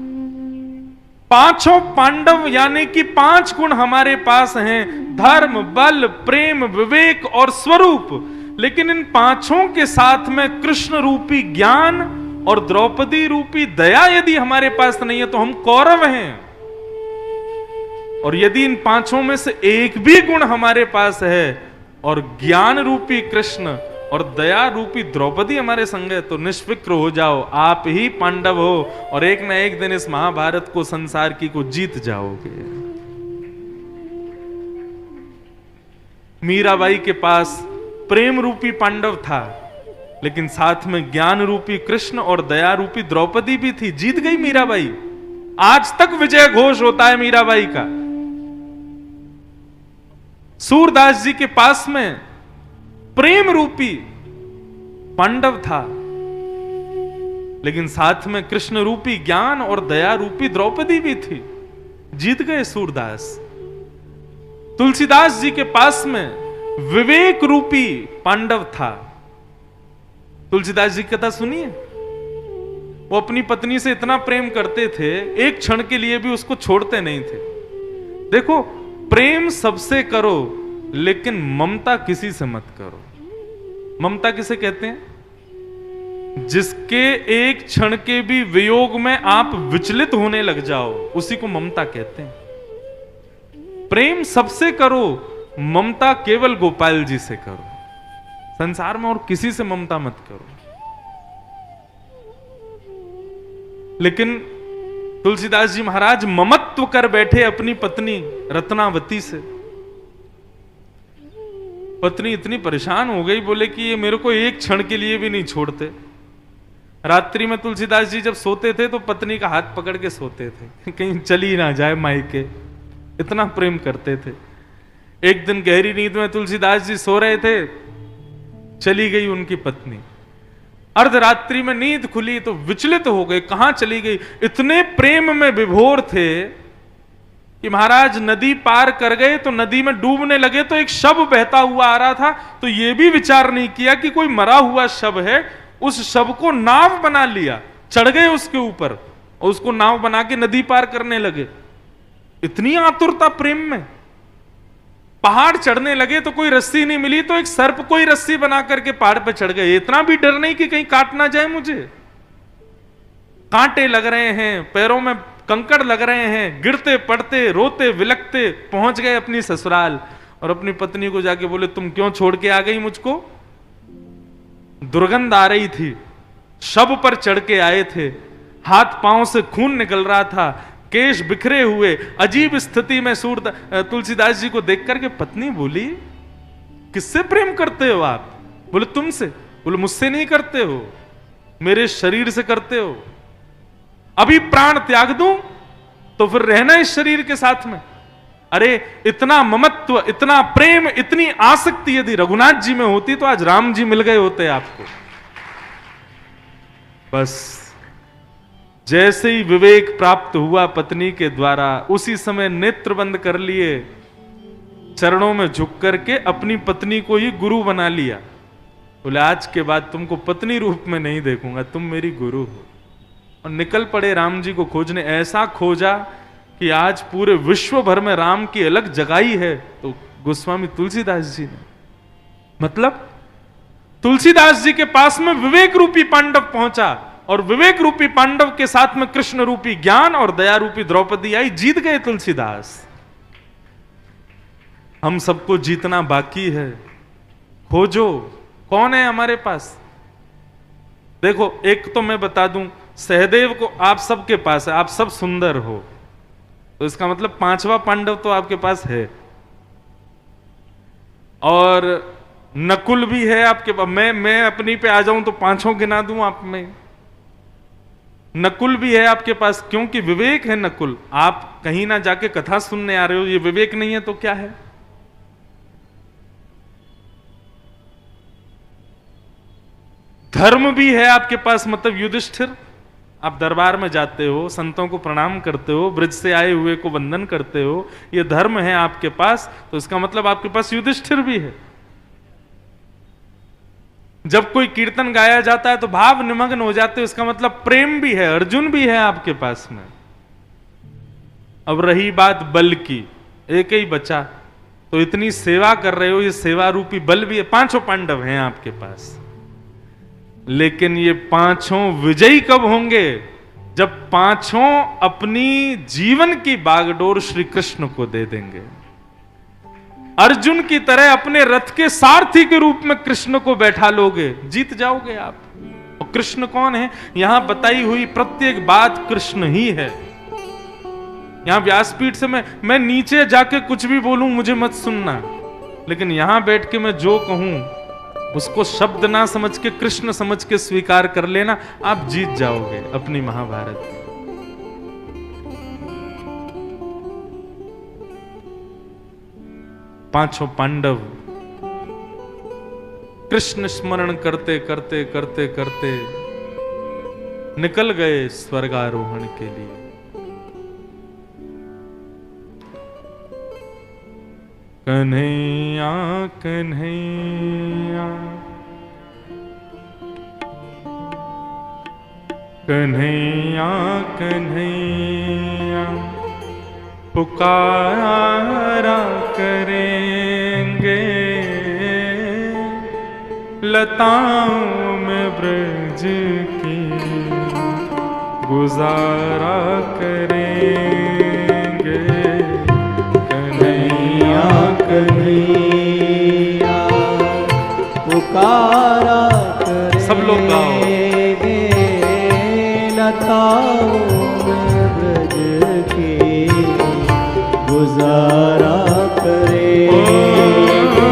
पांचों पांडव यानी कि 5 गुण हमारे पास हैं, धर्म, बल, प्रेम, विवेक और स्वरूप। लेकिन इन पांचों के साथ में कृष्ण रूपी ज्ञान और द्रौपदी रूपी दया यदि हमारे पास नहीं है तो हम कौरव हैं। और यदि इन पांचों में से एक भी गुण हमारे पास है और ज्ञान रूपी कृष्ण और दया रूपी द्रौपदी हमारे संग है, तो निष्फिक्र हो जाओ, आप ही पांडव हो और एक न एक दिन इस महाभारत को, संसार की को जीत जाओगे। मीराबाई के पास प्रेम रूपी पांडव था, लेकिन साथ में ज्ञान रूपी कृष्ण और दया रूपी द्रौपदी भी थी। जीत गई मीराबाई। आज तक विजय घोष होता है मीराबाई का। सूरदास जी के पास में प्रेम रूपी पांडव था, लेकिन साथ में कृष्ण रूपी ज्ञान और दया रूपी द्रौपदी भी थी। जीत गए सूरदास। तुलसीदास जी के पास में विवेक रूपी पांडव था। तुलसीदास जी की कथा सुनिए। वो अपनी पत्नी से इतना प्रेम करते थे, एक क्षण के लिए भी उसको छोड़ते नहीं थे। देखो, प्रेम सबसे करो लेकिन ममता किसी से मत करो। ममता किसे कहते हैं? जिसके एक क्षण के भी वियोग में आप विचलित होने लग जाओ, उसी को ममता कहते हैं। प्रेम सबसे करो, ममता केवल गोपाल जी से करो। संसार में और किसी से ममता मत करो। लेकिन तुलसीदास जी महाराज ममत्व कर बैठे अपनी पत्नी रत्नावती से। पत्नी इतनी परेशान हो गई, बोले कि ये मेरे को एक क्षण के लिए भी नहीं छोड़ते। रात्रि में तुलसीदास जी जब सोते थे तो पत्नी का हाथ पकड़ के सोते थे, कहीं चली ना जाए मायके। इतना प्रेम करते थे। एक दिन गहरी नींद में तुलसीदास जी सो रहे थे, चली गई उनकी पत्नी। अर्धरात्रि में नींद खुली तो विचलित हो गए, कहां चली गई। इतने प्रेम में विभोर थे कि महाराज नदी पार कर गए तो नदी में डूबने लगे तो एक शव बहता हुआ आ रहा था, तो यह भी विचार नहीं किया कि कोई मरा हुआ शव है। उस शव को नाव बना लिया, चढ़ गए उसके ऊपर और उसको नाव बना के नदी पार करने लगे। इतनी आतुरता प्रेम में। पहाड़ चढ़ने लगे तो कोई रस्सी नहीं मिली तो एक सर्प कोई रस्सी बना करके पहाड़ पे चढ़ गए। इतना भी डर नहीं कि कहीं काट ना जाए मुझे। कांटे लग रहे हैं, पैरों में कंकड़ लग रहे हैं, गिरते पड़ते रोते विलकते पहुंच गए अपनी ससुराल और अपनी पत्नी को जाके बोले, तुम क्यों छोड़ के आ गई मुझको? दुर्गंध आ रही थी, शव पर चढ़ के आए थे, हाथ पांव से खून निकल रहा था, केश बिखरे हुए, अजीब स्थिति में तुलसीदास जी को देख करके पत्नी बोली, किससे प्रेम करते हो आप? बोले तुमसे। बोले मुझसे नहीं करते हो, मेरे शरीर से करते हो। अभी प्राण त्याग दूं तो फिर रहना इस शरीर के साथ में। अरे इतना ममत्व, इतना प्रेम, इतनी आसक्ति यदि रघुनाथ जी में होती तो आज राम जी मिल गए होते आपको। बस जैसे ही विवेक प्राप्त हुआ पत्नी के द्वारा, उसी समय नेत्र बंद कर लिए, चरणों में झुक करके अपनी पत्नी को ही गुरु बना लिया। बोले आज के बाद तुमको पत्नी रूप में नहीं देखूंगा, तुम मेरी गुरु हो। और निकल पड़े राम जी को खोजने। ऐसा खोजा कि आज पूरे विश्व भर में राम की अलग जगाई है तो गोस्वामी तुलसीदास जी ने। मतलब तुलसीदास जी के पास में विवेक रूपी पांडव पहुंचा और विवेक रूपी पांडव के साथ में कृष्ण रूपी ज्ञान और दया रूपी द्रौपदी आई। जीत गए तुलसीदास। हम सबको जीतना बाकी है। खोजो कौन है हमारे पास। देखो एक तो मैं बता दूं, सहदेव को आप सबके पास है, आप सब सुंदर हो, तो इसका मतलब 5वां पांडव तो आपके पास है। और नकुल भी है आपके पास। मैं अपनी पे आ जाऊं तो पांचों गिना दूं आप में। नकुल भी है आपके पास, क्योंकि विवेक है नकुल। आप कहीं ना जाके कथा सुनने आ रहे हो, ये विवेक नहीं है तो क्या है? धर्म भी है आपके पास, मतलब युधिष्ठिर। आप दरबार में जाते हो, संतों को प्रणाम करते हो, ब्रज से आए हुए को वंदन करते हो, ये धर्म है आपके पास, तो इसका मतलब आपके पास युधिष्ठिर भी है। जब कोई कीर्तन गाया जाता है तो भाव निमग्न हो जाते हो, इसका मतलब प्रेम भी है, अर्जुन भी है आपके पास में। अब रही बात बल की, एक ही बचा, तो इतनी सेवा कर रहे हो, ये सेवा रूपी बल भी है। पांचों पांडव हैं आपके पास, लेकिन ये पांचों विजयी कब होंगे? जब पांचों अपनी जीवन की बागडोर श्री कृष्ण को दे देंगे। अर्जुन की तरह अपने रथ के सारथी के रूप में कृष्ण को बैठा लोगे, जीत जाओगे आप। और कृष्ण कौन है? यहां बताई हुई प्रत्येक बात कृष्ण ही है। यहां व्यासपीठ से मैं नीचे जाके कुछ भी बोलूं मुझे मत सुनना, लेकिन यहां बैठ के मैं जो कहूं उसको शब्द ना समझ के कृष्ण समझ के स्वीकार कर लेना, आप जीत जाओगे अपनी महाभारत। पांचों पांडव कृष्ण स्मरण करते करते करते करते निकल गए स्वर्गारोहण के लिए। कन्हैया कन्हैया कन्हैया कन्हैया पुकारा करेंगे, लताओं में ब्रज की गुजारा करेंगे। कन्हैया कन्हैया पुकारा करेंगे, सब लोग गाओ। लताओं में ब्रज की गुजारा करेंगे।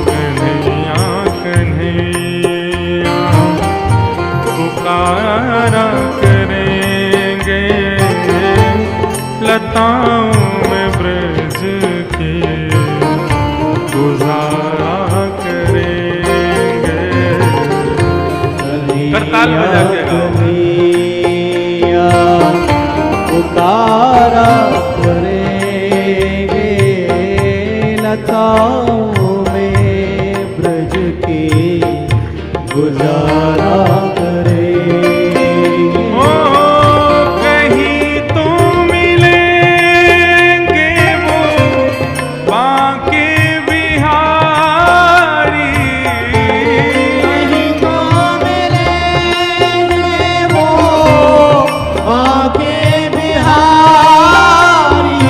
कन्हैया कन्हैया पुकारा करेंगे, लताओं में ब्रज की गुजारा करेंगे। करताल बजा के गाओ। कन्हैया पुकारा करेंगे, लताओं में ब्रज की गुजारा करेंगे। ओ कहीं तो मिलेंगे वो बांके बिहारी, कहीं तो मिलेंगे वो बांके बिहारी,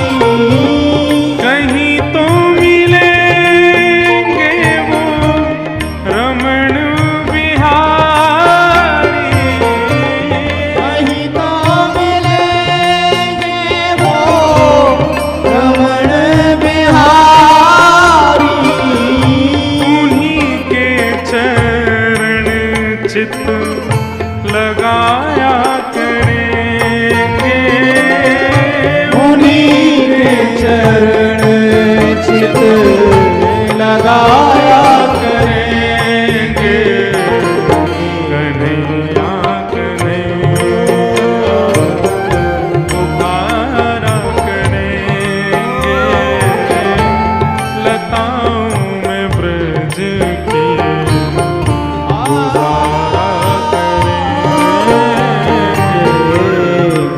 कहीं तो मिलेंगे वो रमण बिहारी, कहीं तो मिलेंगे वो रमण बिहारी। उन्हीं के चरण चित लगाया करेंगे, उन्हीं के चरण चित लगाया करेंगे। कन्हैया कन्हैया पुकारा करेंगे, लताओं में ब्रज की गुजारा करेंगे।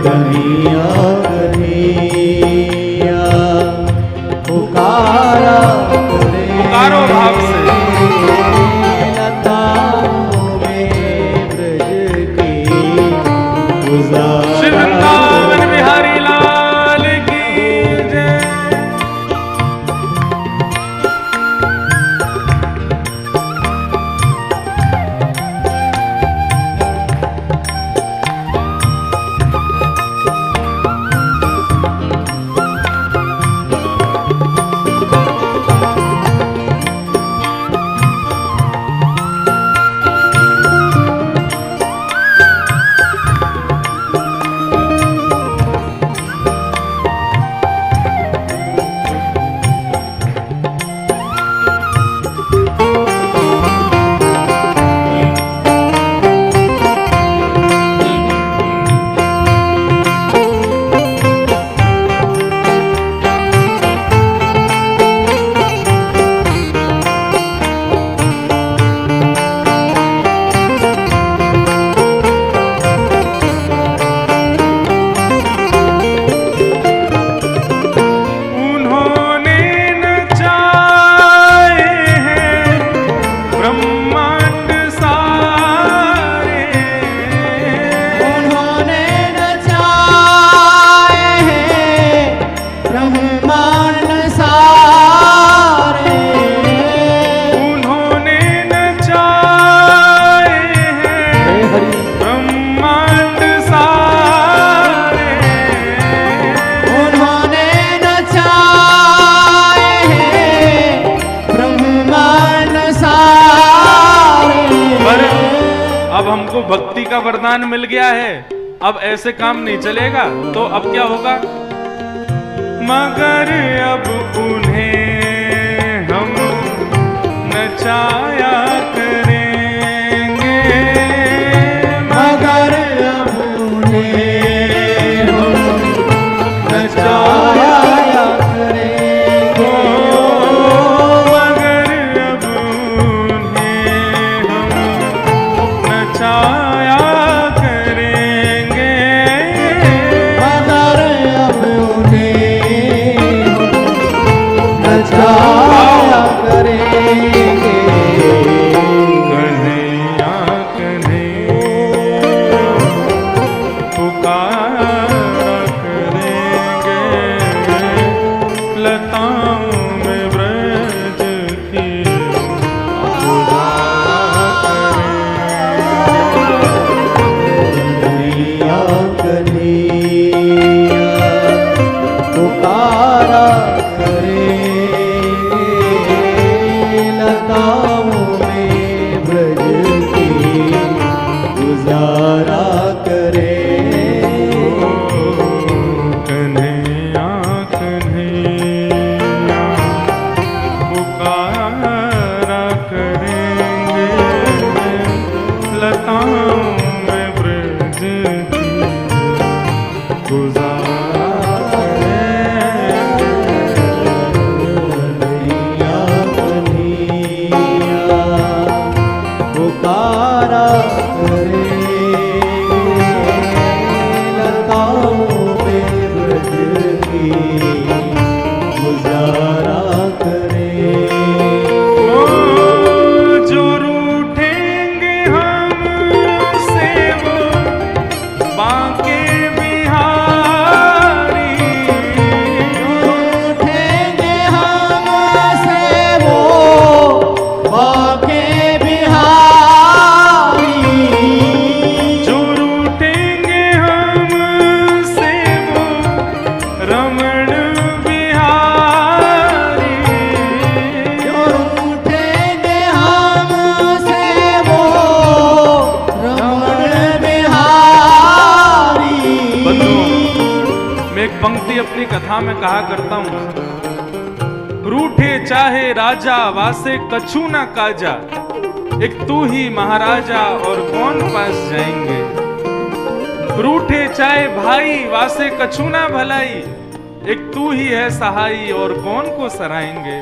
कन्हैया कन्हैया पुकारा करेंगे, पुकारो को भक्ति का वरदान मिल गया है, अब ऐसे काम नहीं चलेगा, तो अब क्या होगा? मगर अब उन्हें हम नचाया करेंगे, मगर अब उन्हें हम नचाया करेंगे, मगर अब उन्हें हम नचाया करेंगे, मगर अब उन्हें हम नचाया करेंगे। कन्हैया कन्हैया पुकारा करेंगे, लताओं में ब्रज की पुकारा कन्हैया कन्हैया पुकारा करेंगे, लताओं में ब्रज की गुजारा करेंगे। कन्हैया कन्हैया पुकारा करेंगे, लताओं में ब्रज की गुजारा कन्हैया कन्हैया पुकारा करेंगे, लताओं में ब्रज की गुजारा करेंगे। ओ, जो रूठेंगे हमसे वो बांके बिहारी, उठेंगे हमसे वो बाके बिहारी, जो रूठेंगे हमसे वो रमण बिहारी, उठेंगे हमसे वो रमण बिहारी। बंधुओं, मैं एक पंक्ति अपनी कथा में कहा करता हूं, रूठे चाहे राजा वासे कछु ना काजा, एक तू ही महाराजा और कौन पास जाएंगे। रूठे चाहे भाई वासे कछु ना भलाई, एक तू ही है सहाई और कौन को सराएंगे।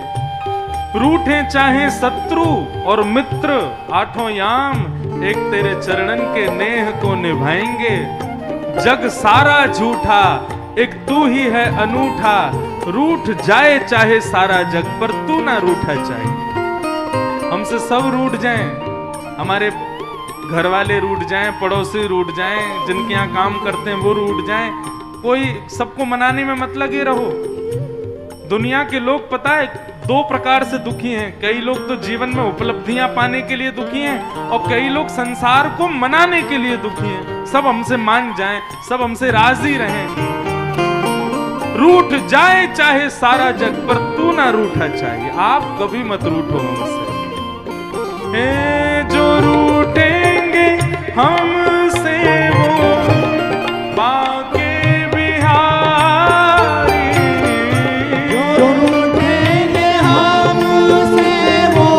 रूठे चाहे शत्रु और मित्र आठों याम, एक तेरे चरणन के नेह को निभाएंगे। जग सारा झूठा एक तू ही है अनूठा, रूठ जाए चाहे सारा जग पर तू ना रूठा चाहिए। हमसे सब रूठ जाएं, हमारे घर वाले रूठ जाएं, पड़ोसी रूठ जाएं, जिनके यहाँ काम करते हैं वो रूठ जाएं, कोई सबको मनाने में मत लगे रहो। दुनिया के लोग पता है दो प्रकार से दुखी हैं, कई लोग तो जीवन में उपलब्धियां पाने के लिए दुखी हैं और कई लोग संसार को मनाने के लिए दुखी हैं। सब हमसे मान जाएं, सब हमसे राजी रहें। रूठ जाए चाहे सारा जग पर तू ना रूठा चाहिए, आप कभी मत रूठो हमसे। जो रूठेंगे हमसे वो बाके बिहारी, जो रूठेंगे हमसे वो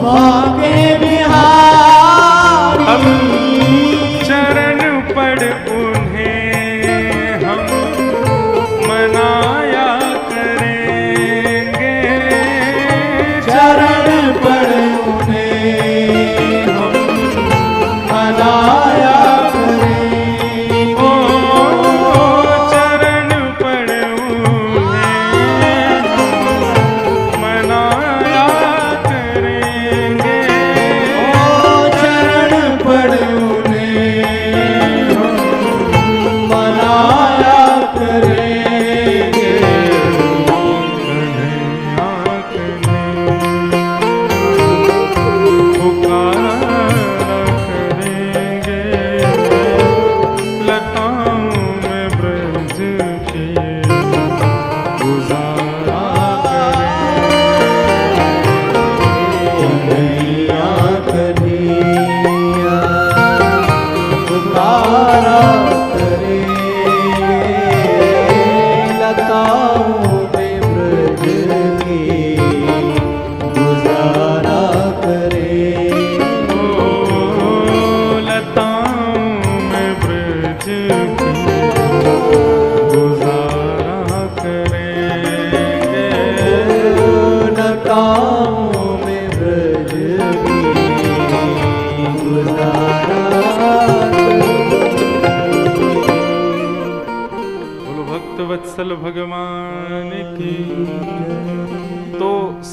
बाके बिहारी। अब चरण पड़ उन्हें हम मनाया करेंगे, चरण पर उन्हें हम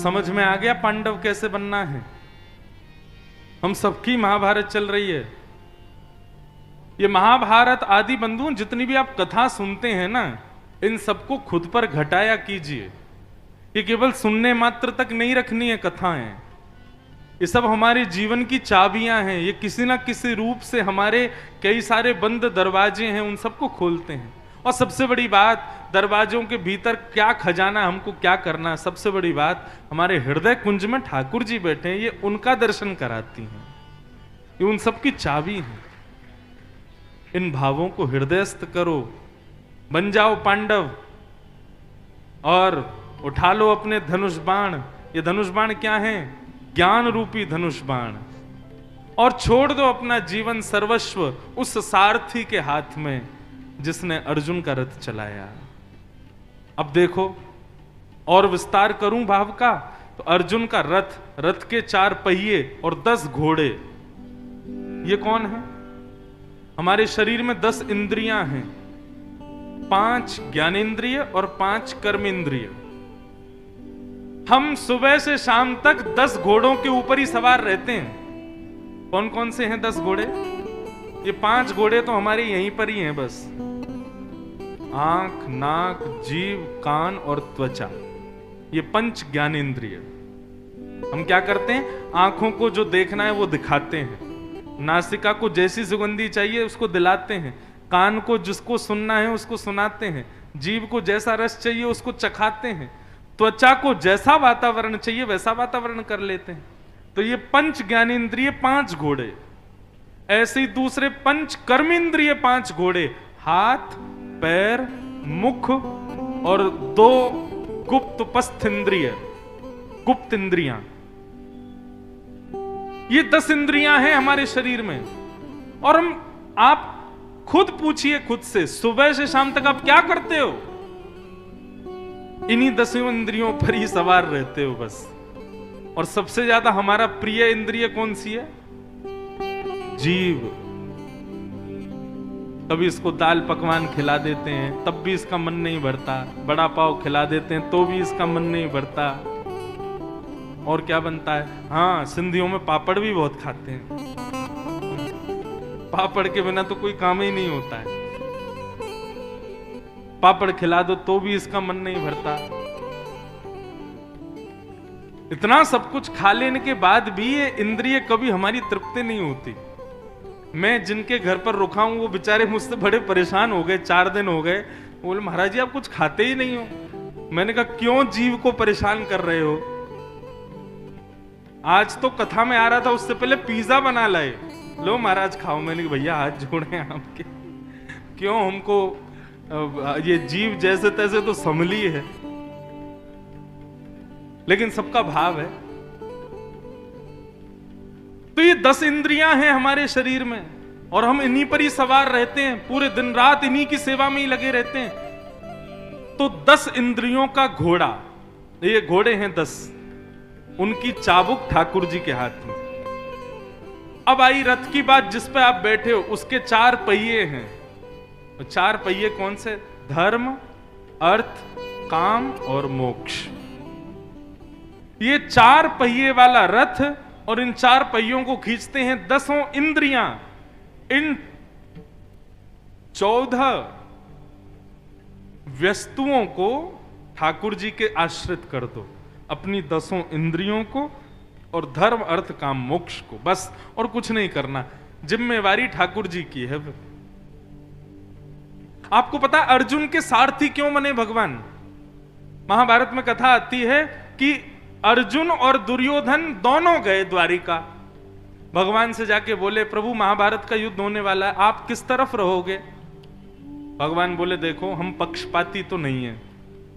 समझ में आ गया पांडव कैसे बनना है? हम सबकी महाभारत चल रही है। ये महाभारत आदि बंधु जितनी भी आप कथा सुनते हैं ना, इन सबको खुद पर घटाया कीजिए। ये केवल सुनने मात्र तक नहीं रखनी है कथाएं, ये सब हमारे जीवन की चाबियां हैं। ये किसी ना किसी रूप से हमारे कई सारे बंद दरवाजे हैं, उन सबको खोलते हैं। और सबसे बड़ी बात, दरवाजों के भीतर क्या खजाना, हमको क्या करना, सबसे बड़ी बात हमारे हृदय कुंज में ठाकुर जी बैठे हैं, ये उनका दर्शन कराती हैं, ये उन सब की चाबी है। इन भावों को हृदयस्थ करो, बन जाओ पांडव और उठा लो अपने धनुष बाण। ये धनुष बाण क्या है? ज्ञान रूपी धनुष बाण। और छोड़ दो अपना जीवन सर्वस्व उस सारथी के हाथ में जिसने अर्जुन का रथ चलाया। अब देखो और विस्तार करूं भाव का, तो अर्जुन का रथ, रथ के 4 पहिए और 10 घोड़े, ये कौन है? हमारे शरीर में 10 इंद्रियां हैं, 5 ज्ञानेंद्रिय और 5 कर्मेंद्रिय। हम सुबह से शाम तक 10 घोड़ों के ऊपर ही सवार रहते हैं। कौन कौन से हैं 10 घोड़े? ये 5 घोड़े तो हमारे यहीं पर ही हैं बस। आंख, नाक, जीव, कान और त्वचा, ये 5 ज्ञानेंद्रिय। हम क्या करते हैं? आंखों को जो देखना है वो दिखाते हैं, नासिका को जैसी सुगंधी चाहिए उसको दिलाते हैं, कान को जिसको सुनना है उसको सुनाते हैं, जीव को जैसा रस चाहिए उसको चखाते हैं, त्वचा को जैसा वातावरण चाहिए वैसा वातावरण कर लेते हैं। तो ये 5 ज्ञानेंद्रिय 5 घोड़े, ऐसे ही दूसरे 5 कर्मेंद्रिय 5 घोड़े, हाथ, पैर, मुख और 2 गुप्त उपस्थ इंद्रिय, गुप्त इंद्रियां। ये 10 इंद्रियां हैं हमारे शरीर में। और आप खुद पूछिए खुद से, सुबह से शाम तक आप क्या करते हो? इन्हीं 10 इंद्रियों पर ही सवार रहते हो बस। और सबसे ज्यादा हमारा प्रिय इंद्रिय कौन सी है? जीव। कभी इसको दाल पकवान खिला देते हैं तब भी इसका मन नहीं भरता, बड़ा पाव खिला देते हैं तो भी इसका मन नहीं भरता। और क्या बनता है? हाँ, सिंधियों में पापड़ भी बहुत खाते हैं। पापड़ के बिना तो कोई काम ही नहीं होता है। पापड़ खिला दो तो भी इसका मन नहीं भरता। इतना सब कुछ खा लेने के बाद भी ये इंद्रिय कभी हमारी तृप्ति नहीं होती। मैं जिनके घर पर रुका हूं वो बेचारे मुझसे बड़े परेशान हो गए, 4 दिन हो गए। बोले महाराज जी आप कुछ खाते ही नहीं हो। मैंने कहा क्यों जीव को परेशान कर रहे हो? आज तो कथा में आ रहा था, उससे पहले पिज्जा बना लाए, लो महाराज खाओ। मैंने कहा भैया हाथ जोड़े आपके, क्यों हमको ये जीव जैसे तैसे तो संभली है, लेकिन सबका भाव है। तो ये 10 इंद्रियां हैं हमारे शरीर में और हम इन्हीं पर ही सवार रहते हैं, पूरे दिन रात इन्हीं की सेवा में ही लगे रहते हैं। तो 10 इंद्रियों का घोड़ा, ये घोड़े हैं 10, उनकी चाबुक ठाकुर जी के हाथ में। अब आई रथ की बात, जिस पे आप बैठे हो उसके 4 पहिए हैं। 4 पहिए कौन से? धर्म, अर्थ, काम और मोक्ष। ये 4 पहिए वाला रथ, और इन 4 पहियों को खींचते हैं 10 इंद्रियां। इन 14 वस्तुओं को ठाकुर जी के आश्रित कर दो, अपनी 10 इंद्रियों को और धर्म, अर्थ, काम, मोक्ष को, बस और कुछ नहीं करना। जिम्मेवारी ठाकुर जी की है। आपको पता अर्जुन के सारथी क्यों बने भगवान? महाभारत में कथा आती है कि अर्जुन और दुर्योधन दोनों गए द्वारिका। भगवान से जाके बोले प्रभु महाभारत का युद्ध होने वाला है, आप किस तरफ रहोगे? भगवान बोले देखो हम पक्षपाती तो नहीं है।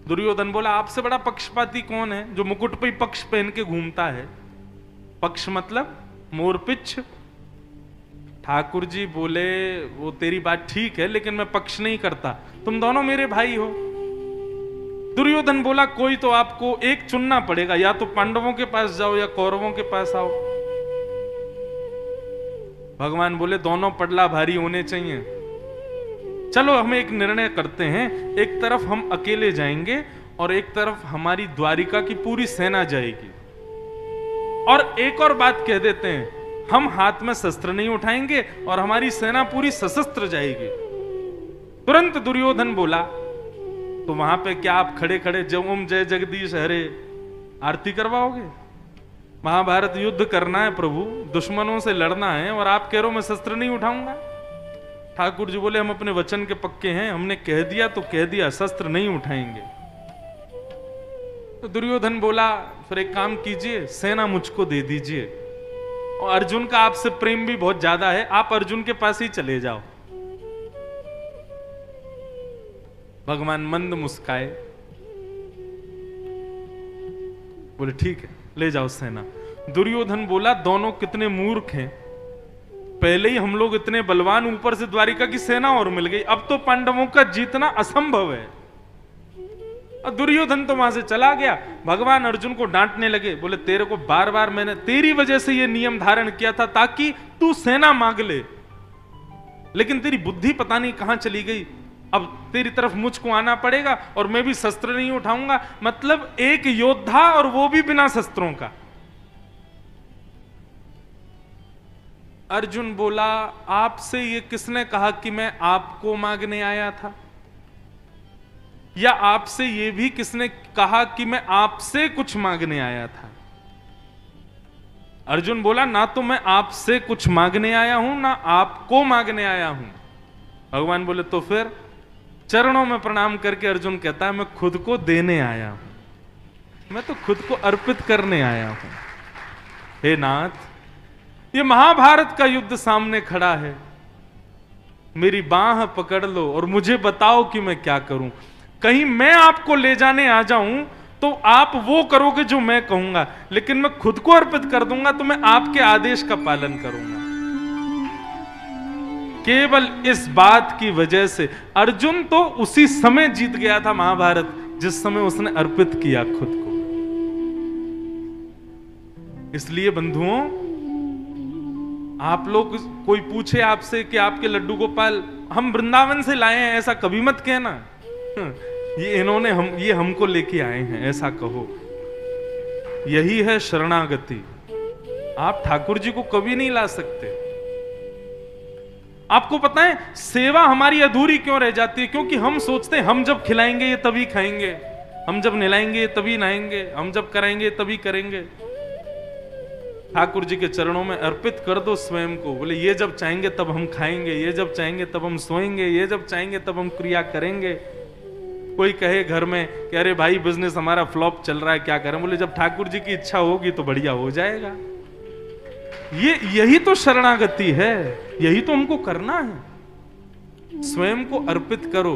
दुर्योधन बोला आपसे बड़ा पक्षपाती कौन है जो मुकुट पे पक्ष पहन के घूमता है? पक्ष मतलब मोरपिच्छ। ठाकुर जी बोले वो तेरी बात ठीक है लेकिन मैं पक्ष नहीं करता, तुम दोनों मेरे भाई हो। दुर्योधन बोला कोई तो आपको एक चुनना पड़ेगा, या तो पांडवों के पास जाओ या कौरवों के पास आओ। भगवान बोले दोनों पडला भारी होने चाहिए। चलो हम एक निर्णय करते हैं, एक तरफ हम अकेले जाएंगे और एक तरफ हमारी द्वारिका की पूरी सेना जाएगी। और एक और बात कह देते हैं, हम हाथ में शस्त्र नहीं उठाएंगे और हमारी सेना पूरी सशस्त्र जाएगी। तुरंत दुर्योधन बोला, तो वहां पे क्या आप खड़े खड़े ओम जय जगदीश हरे आरती करवाओगे? महाभारत युद्ध करना है प्रभु, दुश्मनों से लड़ना है, और आप कह रहे हो मैं शस्त्र नहीं उठाऊंगा। ठाकुर जी बोले, हम अपने वचन के पक्के हैं, हमने कह दिया तो कह दिया, शस्त्र नहीं उठाएंगे। तो दुर्योधन बोला, फिर एक काम कीजिए, सेना मुझको दे दीजिए, और अर्जुन का आपसे प्रेम भी बहुत ज्यादा है, आप अर्जुन के पास ही चले जाओ। भगवान मंद मुस्काए, बोले ठीक है, ले जाओ सेना। दुर्योधन बोला, दोनों कितने मूर्ख हैं, पहले ही हम लोग इतने बलवान, ऊपर से द्वारिका की सेना और मिल गई, अब तो पांडवों का जीतना असंभव है। और दुर्योधन तो वहां से चला गया। भगवान अर्जुन को डांटने लगे, बोले तेरे को बार बार मैंने तेरी वजह से ये नियम धारण किया था ताकि तू सेना मांग ले, लेकिन तेरी बुद्धि पता नहीं कहां चली गई। अब तेरी तरफ मुझको आना पड़ेगा और मैं भी शस्त्र नहीं उठाऊंगा, मतलब एक योद्धा और वो भी बिना शस्त्रों का। अर्जुन बोला, आपसे ये किसने कहा कि मैं आपको मांगने आया था, या आपसे ये भी किसने कहा कि मैं आपसे कुछ मांगने आया था? अर्जुन बोला, ना तो मैं आपसे कुछ मांगने आया हूं, ना आपको मांगने आया हूं। भगवान बोले, तो फिर? चरणों में प्रणाम करके अर्जुन कहता है, मैं खुद को देने आया हूं, मैं तो खुद को अर्पित करने आया हूं। हे नाथ, ये महाभारत का युद्ध सामने खड़ा है, मेरी बाह पकड़ लो और मुझे बताओ कि मैं क्या करूं। कहीं मैं आपको ले जाने आ जाऊं तो आप वो करोगे जो मैं कहूंगा, लेकिन मैं खुद को अर्पित कर दूंगा तो मैं आपके आदेश का पालन करूंगा। केवल इस बात की वजह से अर्जुन तो उसी समय जीत गया था महाभारत, जिस समय उसने अर्पित किया खुद को। इसलिए बंधुओं, आप लोग, कोई पूछे आपसे कि आपके लड्डू गोपाल हम वृंदावन से लाए हैं, ऐसा कभी मत कहना, ये हमको लेके आए हैं, ऐसा कहो। यही है शरणागति। आप ठाकुर जी को कभी नहीं ला सकते। आपको पता है सेवा हमारी अधूरी क्यों रह जाती है? क्योंकि हम सोचते हैं हम जब खिलाएंगे ये तभी खाएंगे, हम जब नहलाएंगे तभी नहाएंगे, हम जब कराएंगे तभी करेंगे। ठाकुर जी के चरणों में अर्पित कर दो स्वयं को। बोले ये जब चाहेंगे तब हम खाएंगे, ये जब चाहेंगे तब हम सोएंगे, ये जब चाहेंगे तब हम क्रिया करेंगे। कोई कहे घर में कि अरे भाई बिजनेस हमारा फ्लॉप चल रहा है, क्या करें? बोले जब ठाकुर जी की इच्छा होगी तो बढ़िया हो जाएगा। यही तो शरणागति है, यही तो हमको करना है। स्वयं को अर्पित करो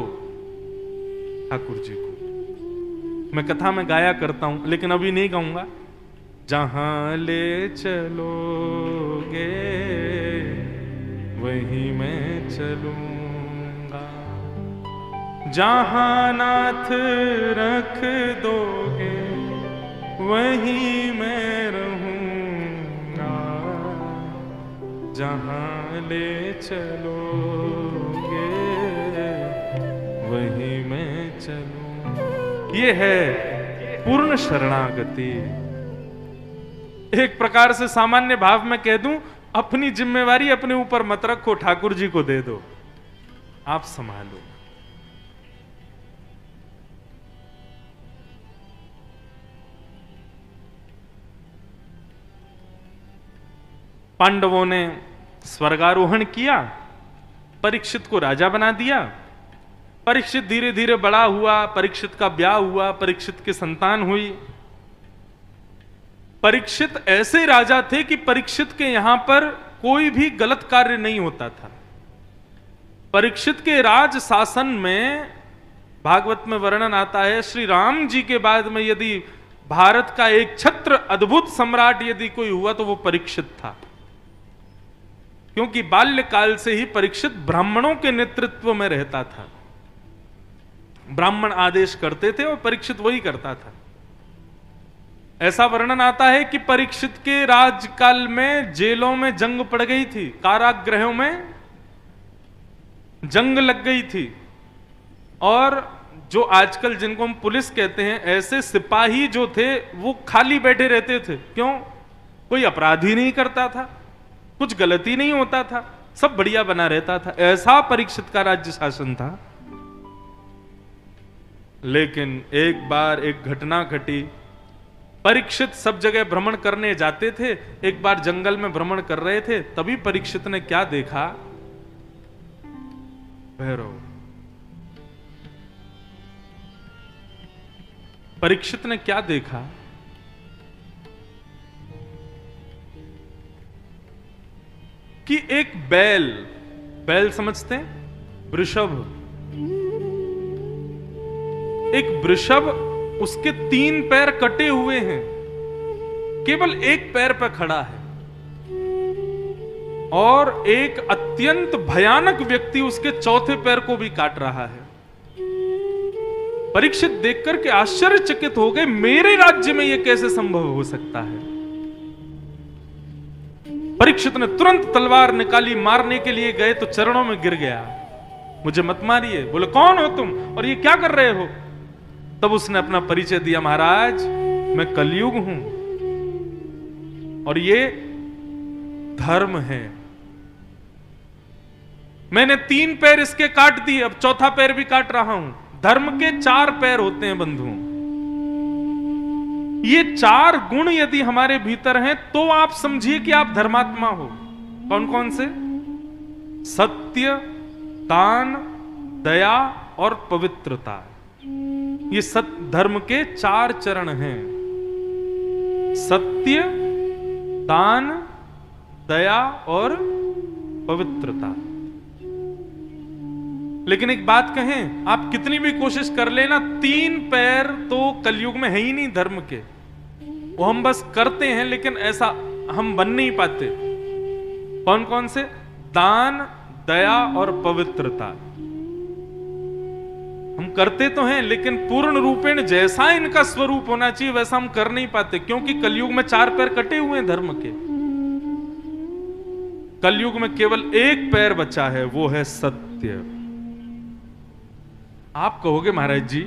ठाकुर जी को। मैं कथा में गाया करता हूं, लेकिन अभी नहीं गाऊंगा। जहां ले चलोगे वहीं मैं चलूंगा, जहां नाथ रख दोगे वहीं मैं रहूंगा, जहां ले चलोगे वहीं मैं चलूं। ये है पूर्ण शरणागति। एक प्रकार से सामान्य भाव में कह दूं, अपनी जिम्मेवारी अपने ऊपर मत रखो, ठाकुर जी को दे दो, आप संभालो। पांडवों ने स्वर्गारोहण किया, परीक्षित को राजा बना दिया। परीक्षित धीरे धीरे बड़ा हुआ, परीक्षित का ब्याह हुआ, परीक्षित की संतान हुई। परीक्षित ऐसे राजा थे कि परीक्षित के यहां पर कोई भी गलत कार्य नहीं होता था। परीक्षित के राज शासन में भागवत में वर्णन आता है, श्री राम जी के बाद में यदि भारत का एक छत्र अद्भुत सम्राट यदि कोई हुआ तो वो परीक्षित था। क्योंकि बाल्यकाल से ही परीक्षित ब्राह्मणों के नेतृत्व में रहता था। ब्राह्मण आदेश करते थे और परीक्षित वही करता था। ऐसा वर्णन आता है कि परीक्षित के राजकाल में जेलों में जंग पड़ गई थी, कारागृहों में जंग लग गई थी, और जो आजकल जिनको हम पुलिस कहते हैं, ऐसे सिपाही जो थे वो खाली बैठे रहते थे। क्यों? कोई अपराध ही नहीं करता था, कुछ गलती नहीं होता था, सब बढ़िया बना रहता था। ऐसा परीक्षित का राज्य शासन था। लेकिन एक बार एक घटना घटी। परीक्षित सब जगह भ्रमण करने जाते थे, एक बार जंगल में भ्रमण कर रहे थे, तभी परीक्षित ने क्या देखा? भैरव। परीक्षित ने क्या देखा? कि एक बैल समझते हैं? वृषभ। एक वृषभ, उसके 3 पैर कटे हुए हैं, केवल एक पैर पर खड़ा है, और एक अत्यंत भयानक व्यक्ति उसके 4थे पैर को भी काट रहा है। परीक्षित देखकर के आश्चर्यचकित हो गए, मेरे राज्य में यह कैसे संभव हो सकता है? परीक्षित ने तुरंत तलवार निकाली, मारने के लिए गए तो चरणों में गिर गया। मुझे मत मारिए। बोले कौन हो तुम और ये क्या कर रहे हो? तब उसने अपना परिचय दिया, महाराज मैं कलयुग हूं और ये धर्म है। मैंने 3 पैर इसके काट दिए, अब 4था पैर भी काट रहा हूं। धर्म के 4 पैर होते हैं बंधुओं। ये 4 गुण यदि हमारे भीतर हैं तो आप समझिए कि आप धर्मात्मा हो। कौन कौन से? सत्य, दान, दया और पवित्रता। ये धर्म के 4 चरण हैं। सत्य, दान, दया और पवित्रता। लेकिन एक बात कहें, आप कितनी भी कोशिश कर लेना, 3 पैर तो कलयुग में है ही नहीं धर्म के। वो हम बस करते हैं, लेकिन ऐसा हम बन नहीं पाते। कौन कौन से? दान, दया और पवित्रता। हम करते तो हैं, लेकिन पूर्ण रूपेण जैसा इनका स्वरूप होना चाहिए वैसा हम कर नहीं पाते, क्योंकि कलयुग में 4 पैर कटे हुए हैं धर्म के। कलयुग में केवल एक पैर बचा है, वो है सत्य। आप कहोगे महाराज जी,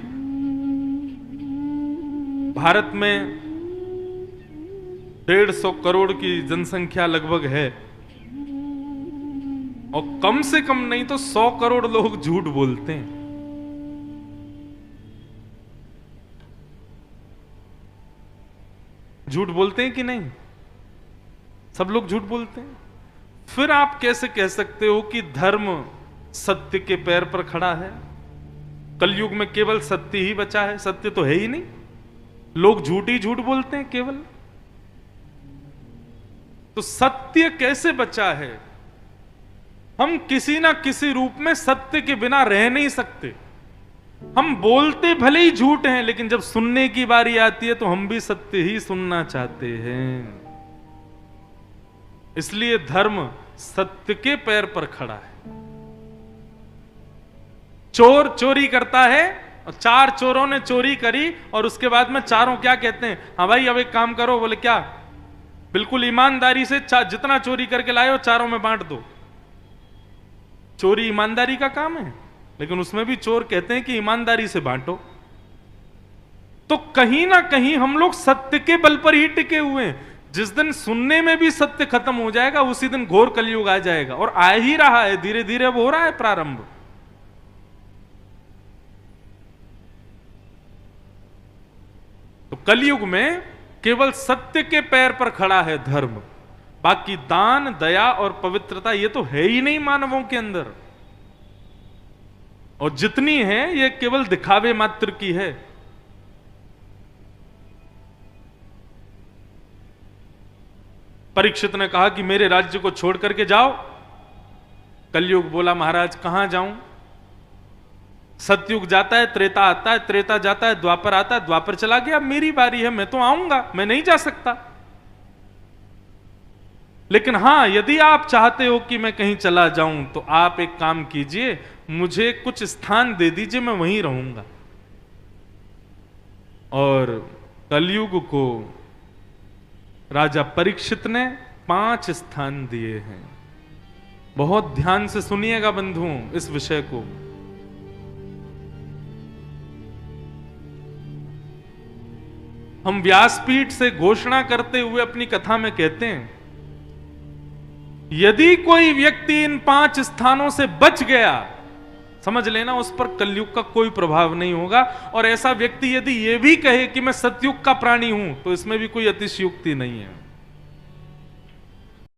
भारत में 150 करोड़ की जनसंख्या लगभग है, और कम से कम नहीं तो 100 करोड़ लोग झूठ बोलते हैं। झूठ बोलते हैं कि नहीं? सब लोग झूठ बोलते हैं। फिर आप कैसे कह सकते हो कि धर्म सत्य के पैर पर खड़ा है? कलयुग में केवल सत्य ही बचा है, सत्य तो है ही नहीं। लोग झूठ ही झूठ बोलते हैं केवल। तो सत्य कैसे बचा है? हम किसी ना किसी रूप में सत्य के बिना रह नहीं सकते। हम बोलते भले ही झूठ हैं, लेकिन जब सुनने की बारी आती है तो हम भी सत्य ही सुनना चाहते हैं। इसलिए धर्म सत्य के पैर पर खड़ा है। चोर चोरी करता है, और 4 चोरों ने चोरी करी, और उसके बाद में चारों क्या कहते हैं? हाँ भाई अब एक काम करो। बोले क्या? बिल्कुल ईमानदारी से जितना चोरी करके लाए हो चारों में बांट दो। चोरी ईमानदारी का काम है, लेकिन उसमें भी चोर कहते हैं कि ईमानदारी से बांटो। तो कहीं ना कहीं हम लोग सत्य के बल पर ही टिके हुए हैं। जिस दिन सुनने में भी सत्य खत्म हो जाएगा, उसी दिन घोर कलयुग आ जाएगा, और आ ही रहा है, धीरे धीरे अब हो रहा है प्रारंभ। तो कलयुग में केवल सत्य के पैर पर खड़ा है धर्म। बाकी दान, दया और पवित्रता ये तो है ही नहीं मानवों के अंदर, और जितनी है ये केवल दिखावे मात्र की है। परीक्षित ने कहा कि मेरे राज्य को छोड़ करके जाओ। कलयुग बोला, महाराज कहां जाऊं? सतयुग जाता है, त्रेता आता है, त्रेता जाता है, द्वापर आता है, द्वापर चला गया, अब मेरी बारी है, मैं तो आऊंगा, मैं नहीं जा सकता। लेकिन हां, यदि आप चाहते हो कि मैं कहीं चला जाऊं तो आप एक काम कीजिए, मुझे कुछ स्थान दे दीजिए, मैं वहीं रहूंगा। और कलयुग को राजा परीक्षित ने 5 स्थान दिए हैं। बहुत ध्यान से सुनिएगा बंधुओं इस विषय को। हम व्यासपीठ से घोषणा करते हुए अपनी कथा में कहते हैं, यदि कोई व्यक्ति इन 5 स्थानों से बच गया, समझ लेना उस पर कलयुग का कोई प्रभाव नहीं होगा। और ऐसा व्यक्ति यदि यह भी कहे कि मैं सतयुग का प्राणी हूं, तो इसमें भी कोई अतिशयोक्ति नहीं है।